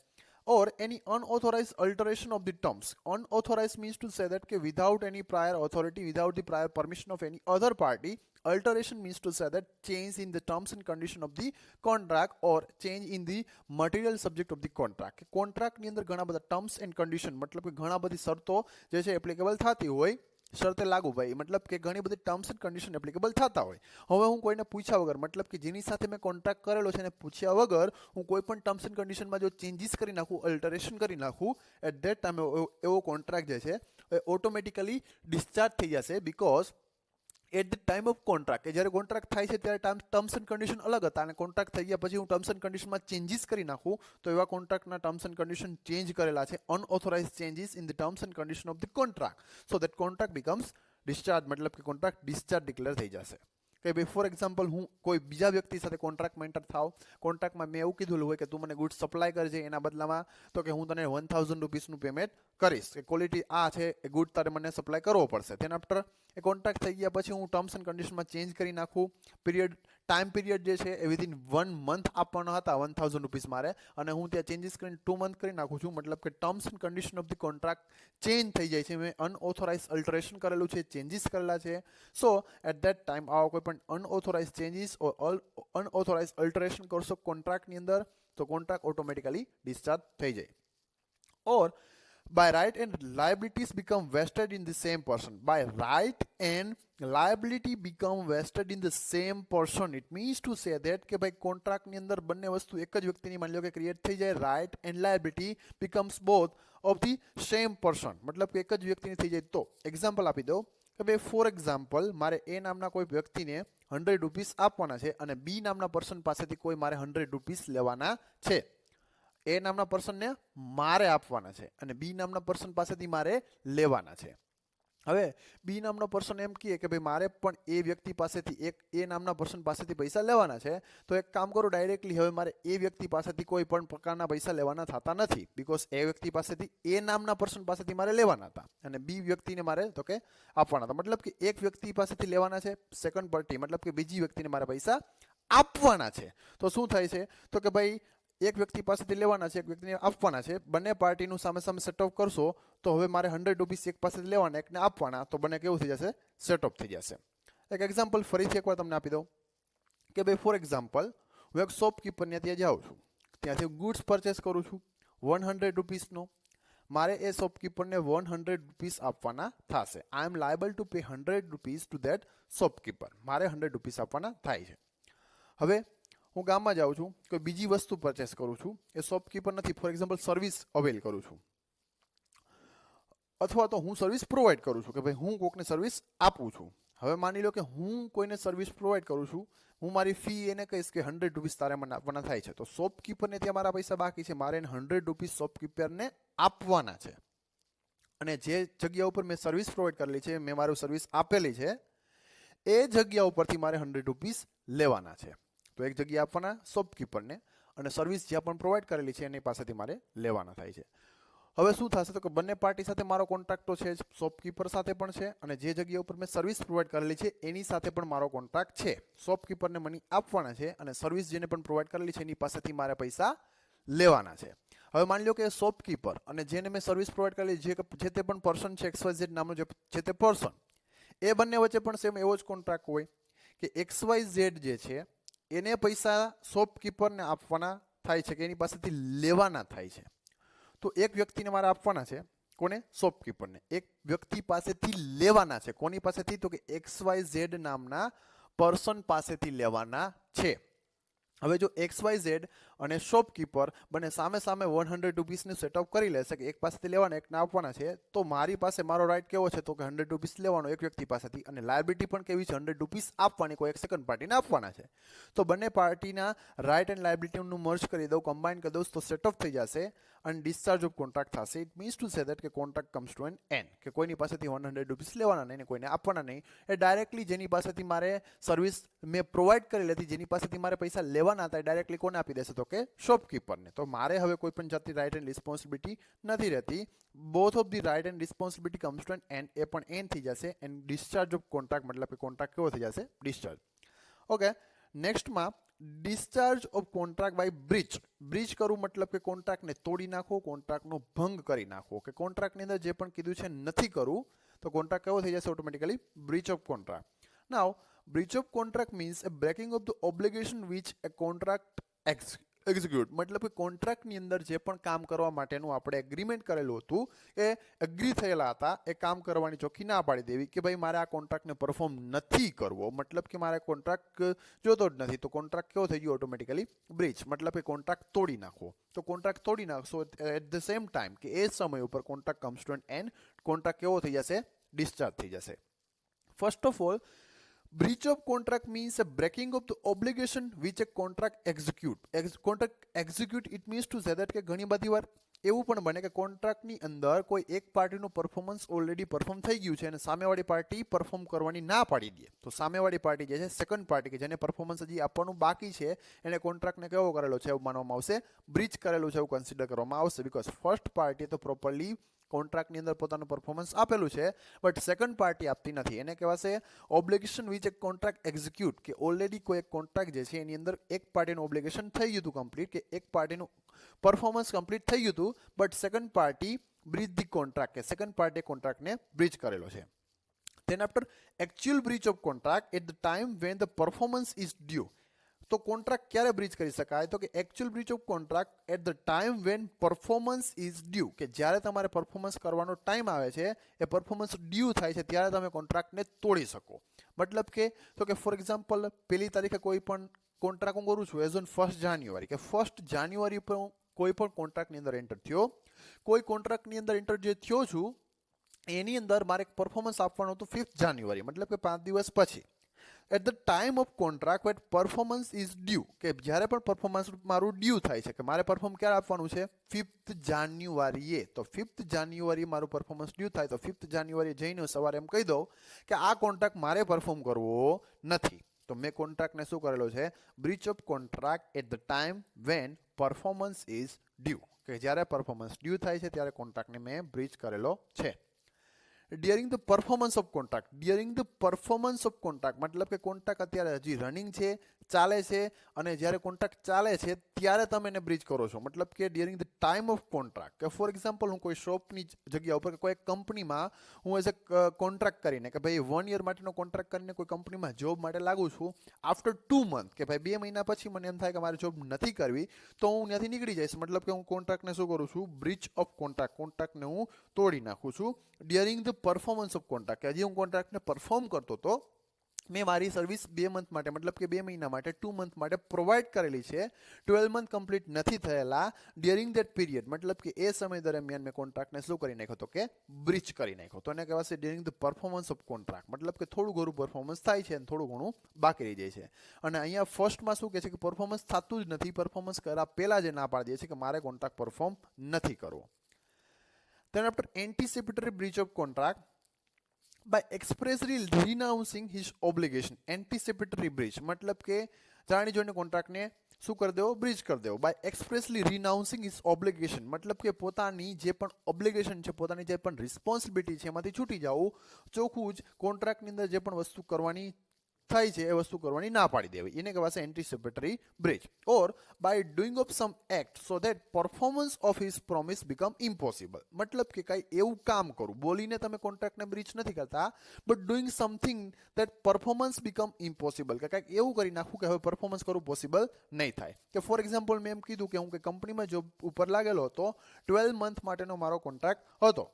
or any unauthorized alteration of the terms. Unauthorized means to say that without any prior authority, without the prior permission of any other party. Alteration means to say that change in the terms and condition of the contract or change in the material subject of the contract. Contract ની અંદર ઘણા બધા terms and condition મતલબ કે ઘણા બધી શરતો જે છે એપ્લિકેબલ થતી હોય, શરતે લાગુ ભાઈ मतलब કે ઘણી બધી ટર્મ્સ એન્ડ કન્ડિશન એપ્લિકેબલ થતા હોય. હવે હું કોઈને પૂછ્યા વગર मतलब કે જેની સાથે મેં કોન્ટ્રાક્ટ કરેલો છે એને પૂછ્યા વગર હું કોઈ પણ ટર્મ્સ એન્ડ કન્ડિશનમાં જો ચેન્જીસ કરી નાખું, અલ્ટરેશન કરી નાખું, એટ ધેટ ટાઈમ એવો કોન્ટ્રાક્ટ જે છે એ ઓટોમેટિકલી ડિસ્ચાર્જ થઈ જશે. Because at the time of contract કે જ્યારે કોન્ટ્રાક્ટ થાય છે ત્યારે ટર્મ્સ એન્ડ કન્ડિશન અલગ હતા અને કોન્ટ્રાક્ટ થઈ ગયા પછી હું ટર્મ્સ એન્ડ કન્ડિશનમાં ચેન્જીસ કરી નાખું તો એવા કોન્ટ્રાક્ટના ટર્મ્સ એન્ડ કન્ડિશન ચેન્જ કરેલા છે. Unauthorise changes in the terms and condition of the contract so that contract becomes discharge मतलब કે કોન્ટ્રાક્ટ ડિસ્ચાર્જ ડિક્લેર થઈ જશે. કે ભાઈ ફોર એક્ઝામ્પલ હું કોઈ બીજા વ્યક્તિ સાથે કોન્ટ્રાક્ટમાં એન્ટર થાવ, કોન્ટ્રાક્ટમાં મેં એવું કીધેલું હોય કે તું મને ગુડ સપ્લાય કરજે, એના બદલામાં તો કે હું તને 1000 રૂપીસનું પેમેન્ટ કરીશ, કે ક્વોલિટી આ છે એ ગુડ તારે મને સપ્લાય કરવો પડશે. તેના આફ્ટર એ કોન્ટ્રાક્ટ થઈ ગયા પછી હું ટર્મ્સ એન્ડ કન્ડિશનમાં ચેન્જ કરી નાખું, ટાઈમ પીરિયડ જે છે એ વિધિન 1 મંથ આપવાના હતા 1000 રૂપીસ મારે, અને હું ત્યાં ચેન્જીસ કરીને 2 મંથ કરી નાખું છું. મતલબ કે terms and condition of the contract change થઈ જાય છે. મેં અનઓથોરાઇઝ અલ્ટરેશન કરેલું છે, ચેન્જીસ કરેલા છે. સો એટ ધેટ ટાઈમ આવા કોઈ પણ અનઓથોરાઇઝ ચેન્જીસ ઓર અનઓથોરાઇઝ અલ્ટરેશન કરશો કોન્ટ્રાક્ટની અંદર તો કોન્ટ્રાક્ટ ઓટોમેટિકલી ડિસ્ચાર્જ થઈ જાય. ઓર by right and liabilities become vested in the same person. By right and liability become vested in the same person. It means to say that કે ભાઈ કોન્ટ્રાક્ટની અંદર બંને વસ્તુ એક જ વ્યક્તિની માની લો કે ક્રિએટ થઈ જાય, right and liability becomes both of the same person. મતલબ કે એક જ વ્યક્તિની થઈ જાય. તો એક્ઝામ્પલ આપી દો કે ભાઈ ફોર એક્ઝામ્પલ મારે એ નામના કોઈ વ્યક્તિને 100 રૂપીસ આપવાના છે અને બી નામના પર્સન પાસેથી કોઈ મારે 100 રૂપીસ લેવાના છે. એ નામના પર્સનને મારે આપવાના છે અને બી નામના પર્સન પાસેથી મારે લેવાના છે. હવે બી નામનો પર્સન એમ કહે કે ભાઈ મારે પણ એ વ્યક્તિ પાસેથી એ નામના પર્સન પાસેથી પૈસા લેવાના છે, તો એક કામ કરું ડાયરેક્ટલી હવે મારે એ વ્યક્તિ પાસેથી કોઈ પણ પ્રકારના પૈસા લેવાના થતા નથી, બીકોઝ એ વ્યક્તિ પાસેથી એ નામના પર્સન પાસેથી મારે લેવાના હતા અને બી વ્યક્તિને મારે તો કે આપવાના હતા. મતલબ કે એક વ્યક્તિ પાસેથી લેવાના છે સેકન્ડ પાર્ટી, મતલબ કે બીજી વ્યક્તિને મારે પૈસા આપવાના છે. તો શું થાય છે તો કે ભાઈ એક વ્યક્તિ પાસેથી લેવાના છે, એક વ્યક્તિને આપવાના છે, બંને પાર્ટીનું સામે સામે સેટઅપ કરશો તો હવે મારે 100 રૂપીસ એક પાસેથી લેવાના એકને આપવાના, તો બંને કેવું થઈ જશે, સેટઅપ થઈ જશે. એક એક્ઝામ્પલ ફરીથી એકવાર તમને આપી દઉં કે ભાઈ ફોર એક્ઝામ્પલ હું એક શોપકીપરને ત્યાં જાઉં છું, ત્યાંથી ગુડ્સ પરચેસ કરું છું 100 રૂપીસનો, મારે એ શોપકીપરને 100 રૂપીસ આપવાના થશે. I am liable to pay 100 rupees to that shopkeeper. મારે 100 રૂપીસ આપવાના થાય છે. હવે હું ગામમાં જાઉં છું, કોઈ બીજી વસ્તુ પરચેસ કરું છું, એ શોપકીપર નથી, ફોર એક્ઝામ્પલ સર્વિસ અવેલ કરું છું, અથવા તો હું સર્વિસ પ્રોવાઈડ કરું છું કે ભાઈ હું કોઈકને સર્વિસ આપું છું. હવે માની લો કે હું કોઈને સર્વિસ પ્રોવાઈડ કરું છું, હું મારી ફી એને કહીશ કે 100 રૂપીસ તારે મને આપવાના થાય છે, તો શોપકીપરને ત્યાં મારા પૈસા બાકી છે, મારે એને 100 રૂપીસ શોપકીપરને આપવાના છે. અને જે જગ્યા ઉપર મેં સર્વિસ પ્રોવાઈડ કરેલી છે, મેં મારું સર્વિસ આપેલી છે, એ જગ્યા ઉપરથી મારે 100 રૂપીસ લેવાના છે. તો એક જગ્યા આપવાના શોપકીપરને અને સર્વિસ જ્યાં પણ પ્રોવાઈડ કરેલી છે એની પાસેથી મારે લેવાના થાય છે. હવે શું થશે તો કે બંને પાર્ટી સાથે મારો કોન્ટ્રાક્ટ તો છે જ, શોપકીપર સાથે પણ છે અને જે જગ્યા ઉપર મેં સર્વિસ પ્રોવાઈડ કરેલી છે એની સાથે પણ મારો કોન્ટ્રાક્ટ છે. શોપકીપરને મની આપવાના છે અને સર્વિસ જેને પણ પ્રોવાઈડ કરેલી છે એની પાસેથી મારે પૈસા લેવાના છે. હવે માની લો કે શોપકીપર અને જેને મેં સર્વિસ પ્રોવાઈડ કરેલી જે તે પણ પર્સન છે XYZ નામનો જે તે પર્સન, એ બંને વચ્ચે પણ સેમ એવો જ કોન્ટ્રાક્ટ હોય કે XYZ જે છે એને પૈસા શોપકીપરને આપવાના થાય છે કે એની પાસેથી લેવાના થાય છે. તો એક વ્યક્તિને મારે આપવાના છે, કોને, શોપકીપરને. એક વ્યક્તિ પાસેથી લેવાના છે, કોની પાસેથી તો કે XYZ નામના પર્સન પાસેથી લેવાના છે. હવે જો XYZ અને શોપકીપર બંને સામે સામે 100 રૂપીસનું સેટઅપ કરી લેશે કે એક પાસેથી લેવાના એકને આપવાના છે, તો મારી પાસે મારો રાઈટ કેવો છે તો કે 100 રૂપીસ લેવાનો એક વ્યક્તિ પાસેથી અને લાયબિલિટી પણ કેવી છે 100 રૂપીસ આપવાની કોઈ એક સેકન્ડ પાર્ટીને આપવાના છે. તો બંને પાર્ટીના રાઈટ એન્ડ લાયબિલિટીનું મર્જ કરી દઉં, કમ્બાઈન કરી દઉં તો સેટઅપ થઈ જશે અને ડિસ્ચાર્જ ઓફ કોન્ટ્રાક્ટ થશે. It means to say that કે contract comes to an end, કે કોઈની પાસેથી 100 રૂપીસ લેવાના નહીં ને કોઈને આપવાના નહીં. એ ડાયરેક્ટલી જેની પાસેથી મારે સર્વિસ મેં પ્રોવાઈડ કરેલી હતી, જેની પાસેથી મારે પૈસા લેવાના હતા, ડાયરેક્ટલી કોને આપી દેશે તો કે શોપકીપરને. તો મારે હવે કોઈ પણ જાતની રાઇટ એન્ડ રિસ્પોન્સિબિલિટી નથી રહેતી. Both of the right and responsibility comes to an end, એ પણ એન્ડ થઈ જશે એન્ડ ડિસ્ચાર્જ ઓફ કોન્ટ્રાક્ટ મતલબ કે કોન્ટ્રાક્ટ કેવો થઈ જશે, ડિસ્ચાર્જ. ઓકે, નેક્સ્ટમાં discharge of contract by breach કરવું મતલબ કે કોન્ટ્રાક્ટને તોડી નાખવો, કોન્ટ્રાક્ટનો ભંગ કરી નાખવો, કે કોન્ટ્રાક્ટની અંદર જે પણ કીધું છે નથી કરવું તો કોન્ટ્રાક્ટ કેવો થઈ જશે automatically breach of contract. Now breach of contract means a breaking of the obligation which a contract execute મતલબ કે કોન્ટ્રાક્ટની અંદર જે પણ કામ કરવા માટેનું આપણે એગ્રીમેન્ટ કરેલું હતું એ એગ્રી થયેલા હતા એ કામ કરવાની ચોખ્ખી ના પાડી દેવી કે ભાઈ મારે આ કોન્ટ્રાક્ટને પરફોર્મ નથી કરવો, મતલબ કે મારે કોન્ટ્રાક્ટ જોતો જ નથી, તો કોન્ટ્રાક્ટ કેવો થઈ ગયો ઓટોમેટિકલી બ્રીચ, મતલબ કે કોન્ટ્રાક્ટ તોડી નાખવો. તો કોન્ટ્રાક્ટ તોડી નાખશો એટ ધ સેમ ટાઈમ કે એ સમય ઉપર contract comes to an end, contract કેવો થઈ જશે ડિસ્ચાર્જ થઈ જશે. First of all, breach of contract means a breaking of the obligation which a contract contract execute it means to say that કે ઘણી બધી વાર એવું પણ બને કે કોન્ટ્રાક્ટની અંદર કોઈ એક પાર્ટીનું પરફોર્મન્સ ઓલરેડી પરફોર્મ થઈ ગયું છે અને સામેવાળી પાર્ટી પરફોર્મ કરવાની ના પાડી દે, તો સામેવાળી પાર્ટી જે છે સેકન્ડ પાર્ટી કે જેને પરફોર્મન્સ હજી આપવાનું બાકી છે એને કોન્ટ્રાક્ટને કેવો કરેલો છે એવું માનવામાં આવશે, બ્રીચ કરેલું છે એવું કન્સિડર કરવામાં આવશે. બીકોઝ ફર્સ્ટ પાર્ટી તો પ્રોપરલી કોન્ટ્રાક્ટની અંદર પોતાનું પરફોર્મન્સ આપેલું છે બટ સેકન્ડ પાર્ટી આપતી નથી, એને કહેવાશે ઓબ્લિગેશન વિચ એક કોન્ટ્રાક્ટ એક્ઝિક્યુટ, કે ઓલરેડી કોઈ એક કોન્ટ્રાક્ટ જે છે એની અંદર એક પાર્ટીનું ઓબ્લિગેશન થઈ ગયું હતું કમ્પ્લીટ, કે એક પાર્ટીનું પરફોર્મન્સ કમ્પ્લીટ થઈ ગયું હતું but second party breach the contract, કે સેકન્ડ પાર્ટીએ કોન્ટ્રાક્ટને બ્રીચ કરેલો છે. Then after actual breach of contract at the time when the performance is due, તો કોન્ટ્રાક્ટ ક્યારે બ્રીચ કરી શકાય તો કે actual breach of contract at the time when performance is due, કે જ્યારે તમારે પરફોર્મન્સ કરવાનો ટાઈમ આવે છે એ પરફોર્મન્સ ડ્યુ થાય છે ત્યારે તમે કોન્ટ્રાક્ટને તોડી શકો. મતલબ કે તો કે ફોર એક્ઝામ્પલ પહેલી તારીખે કોઈ પણ કોન્ટ્રાક્ટ હું કરું છું એઝ ઓન 1 જાન્યુઆરી, કે 1 જાન્યુઆરી પર હું કોઈ પણ કોન્ટ્રાક્ટની અંદર એન્ટર થયો, કોઈ કોન્ટ્રાક્ટની અંદર એન્ટર જે થયો છું એની અંદર મારે પરફોર્મન્સ આપવાનું હતું 5 જાન્યુઆરી, મતલબ કે 5 દિવસ પછી. At the time of contract what performance is due, કે જ્યારે પણ પરફોર્મન્સ મારું ડ્યુ થાય છે કે મારે પરફોર્મ ક્યારે આપવાનું છે 5 જાન્યુઆરીએ, તો 5 જાન્યુઆરી મારું પરફોર્મન્સ ડ્યુ થાય તો 5 જાન્યુઆરી જઈને સવારે એમ કહી દઉં કે આ કોન્ટ્રાક્ટ મારે પરફોર્મ કરવો નથી, તો મેં કોન્ટ્રાક્ટને શું કરેલો છે breach of contract at the time when performance is due, કે જ્યારે પરફોર્મન્સ ડ્યુ થાય છે ત્યારે કોન્ટ્રાક્ટને મેં બ્રીચ કરેલો છે. During the performance of contract, during the performance of contract મતલબ કે કોન્ટ્રાક્ટ અત્યારે હજી રનિંગ છે, ચાલે છે, અને જ્યારે કોન્ટ્રાક્ટ ચાલે છે ત્યારે તમે એને બ્રીચ કરો છો, મતલબ કે during the time of contract, કે ફોર એક્ઝામ્પલ હું કોઈ શોપની જગ્યા ઉપર કે કોઈ કંપનીમાં હું એઝ અ કોન્ટ્રાક્ટ કરીને કે ભાઈ 1 યર માટેનો કોન્ટ્રાક્ટ કરીને કોઈ કંપનીમાં જોબ માટે લાગુ છું, આફ્ટર 2 મંથ કે ભાઈ 2 મહિના પછી મને એમ થાય કે મારે જોબ નથી કરવી તો હું ત્યાંથી નીકળી જઈશ, મતલબ કે હું કોન્ટ્રાક્ટને શું કરું છું બ્રીચ ઓફ કોન્ટ્રાક્ટ, કોન્ટ્રાક્ટને હું તોડી નાખું છું. During the performance of contract, કે હજી હું કોન્ટ્રાક્ટને પરફોર્મ કરતો હતો, મેં મારી સર્વિસ 2 મંથ માટે મતલબ કે 2 મહિના માટે 2 મંથ માટે પ્રોવાઈડ કરેલી છે, 12 મંથ કમ્પ્લીટ નથી થયેલા, ડ્યુરિંગ ધેટ પીરિયડ મતલબ કે એ સમય દરમિયાન મેં કોન્ટ્રાક્ટને શું કરી નાખ્યો તો કે બ્રીચ કરી નાખ્યો, તો એને કહેવાશે during the performance of contract, મતલબ કે થોડું ઘણું પરફોર્મન્સ થાય છે અને થોડું ઘણું બાકી રહી જાય છે. અને અહીંયા ફર્સ્ટમાં શું કહે છે કે પરફોર્મન્સ થતું જ નથી, પરફોર્મન્સ કર્યા પહેલાં જ ના પાડી દે છે કે મારે કોન્ટ્રાક્ટ પરફોર્મ નથી કરવો. Then after anticipatory breach of contract by expressly renouncing his obligation, anticipatory breach મતલબ કે જાણી જોઈને કોન્ટ્રાક્ટને શું કરી દેવો બ્રીચ કરી દેવો. બાય એક્સપ્રેસલી રિનાઉન્સિંગ હિઝ ઓબ્લિગેશન મતલબ કે પોતાની જે પણ ઓબ્લિગેશન છે, પોતાની જે પણ રિસ્પોન્સિબિલિટી છે એમાંથી છૂટી જવું, ચોખ્ખું જ કોન્ટ્રાક્ટની અંદર જે પણ વસ્તુ કરવાની થાય છે એ વસ્તુ કરવાની ના પાડી દેવી, એને કહેવાશે anticipatory breach. Or by doing of some act so that performance of his promise become impossible, મતલબ કે કાંઈ એવું કામ કરું, બોલીને તમે કોન્ટ્રાક્ટને બ્રીચ નથી કરતા but doing something that performance become impossible, કે કાંઈક એવું કરી નાખવું કે હવે પરફોર્મન્સ કરવું પોસિબલ નહીં થાય. કે ફોર એક્ઝામ્પલ મેં એમ કીધું કે હું કે કંપનીમાં જોબ ઉપર લાગેલો હતો, 12 મંથ માટેનો મારો કોન્ટ્રાક્ટ હતો,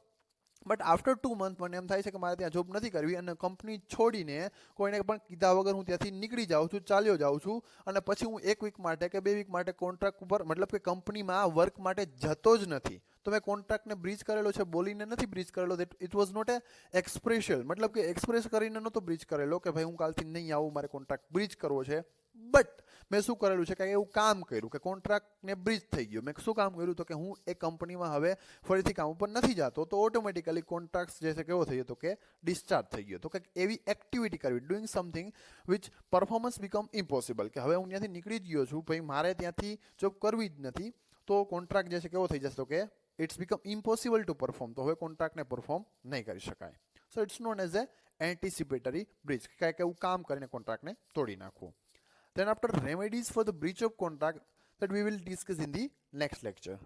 બટ આફ્ટર 2 મંથ મને એમ થાય છે કે મારે ત્યાં જોબ નથી કરવી અને કંપની છોડીને કોઈને પણ કીધા વગર હું ત્યાંથી નીકળી જાઉં છું, ચાલ્યો જાઉં છું, અને પછી હું 1 વીક માટે કે 2 વીક માટે કોન્ટ્રાક્ટ ઉપર મતલબ કે કંપનીમાં વર્ક માટે જતો જ નથી, તો મેં કોન્ટ્રાક્ટને બ્રીચ કરેલો છે, બોલીને નથી બ્રીચ કરેલો, ઇટ વોઝ નોટ એ એક્સપ્રેશિયલ મતલબ કે એક્સપ્રેસ કરીને નહોતો બ્રીચ કરેલો કે ભાઈ હું કાલથી નહીં આવું, મારે કોન્ટ્રાક્ટ બ્રીચ કરવો છે, બટ મેં શું કરેલું છે કે એવું કામ કર્યું કે કોન્ટ્રાક્ટને બ્રીચ થઈ ગયો. મેં શું કામ કર્યું તો કે હું એ કંપનીમાં હવે ફરીથી કામ ઉપર નથી જતો, તો ઓટોમેટિકલી કોન્ટ્રાક્ટ જે છે કેવો થઈ ગયો તો કે ડિસ્ચાર્જ થઈ ગયો. તો કે એવી એક્ટિવિટી કરવી, doing something which performance become impossible, કે હવે હું ત્યાંથી નીકળી જ ગયો છું, ભાઈ મારે ત્યાંથી જોબ કરવી જ નથી, તો કોન્ટ્રાક્ટ જે છે કેવો થઈ જશે તો કે it's become impossible to perform, તો હવે કોન્ટ્રાક્ટને પરફોર્મ નહીં કરી શકાય. So it's known as a anticipatory breach, કાંઈક એવું કામ કરીને કોન્ટ્રાક્ટને તોડી નાખવું. Then after remedies for the breach of contract that we will discuss in the next lecture.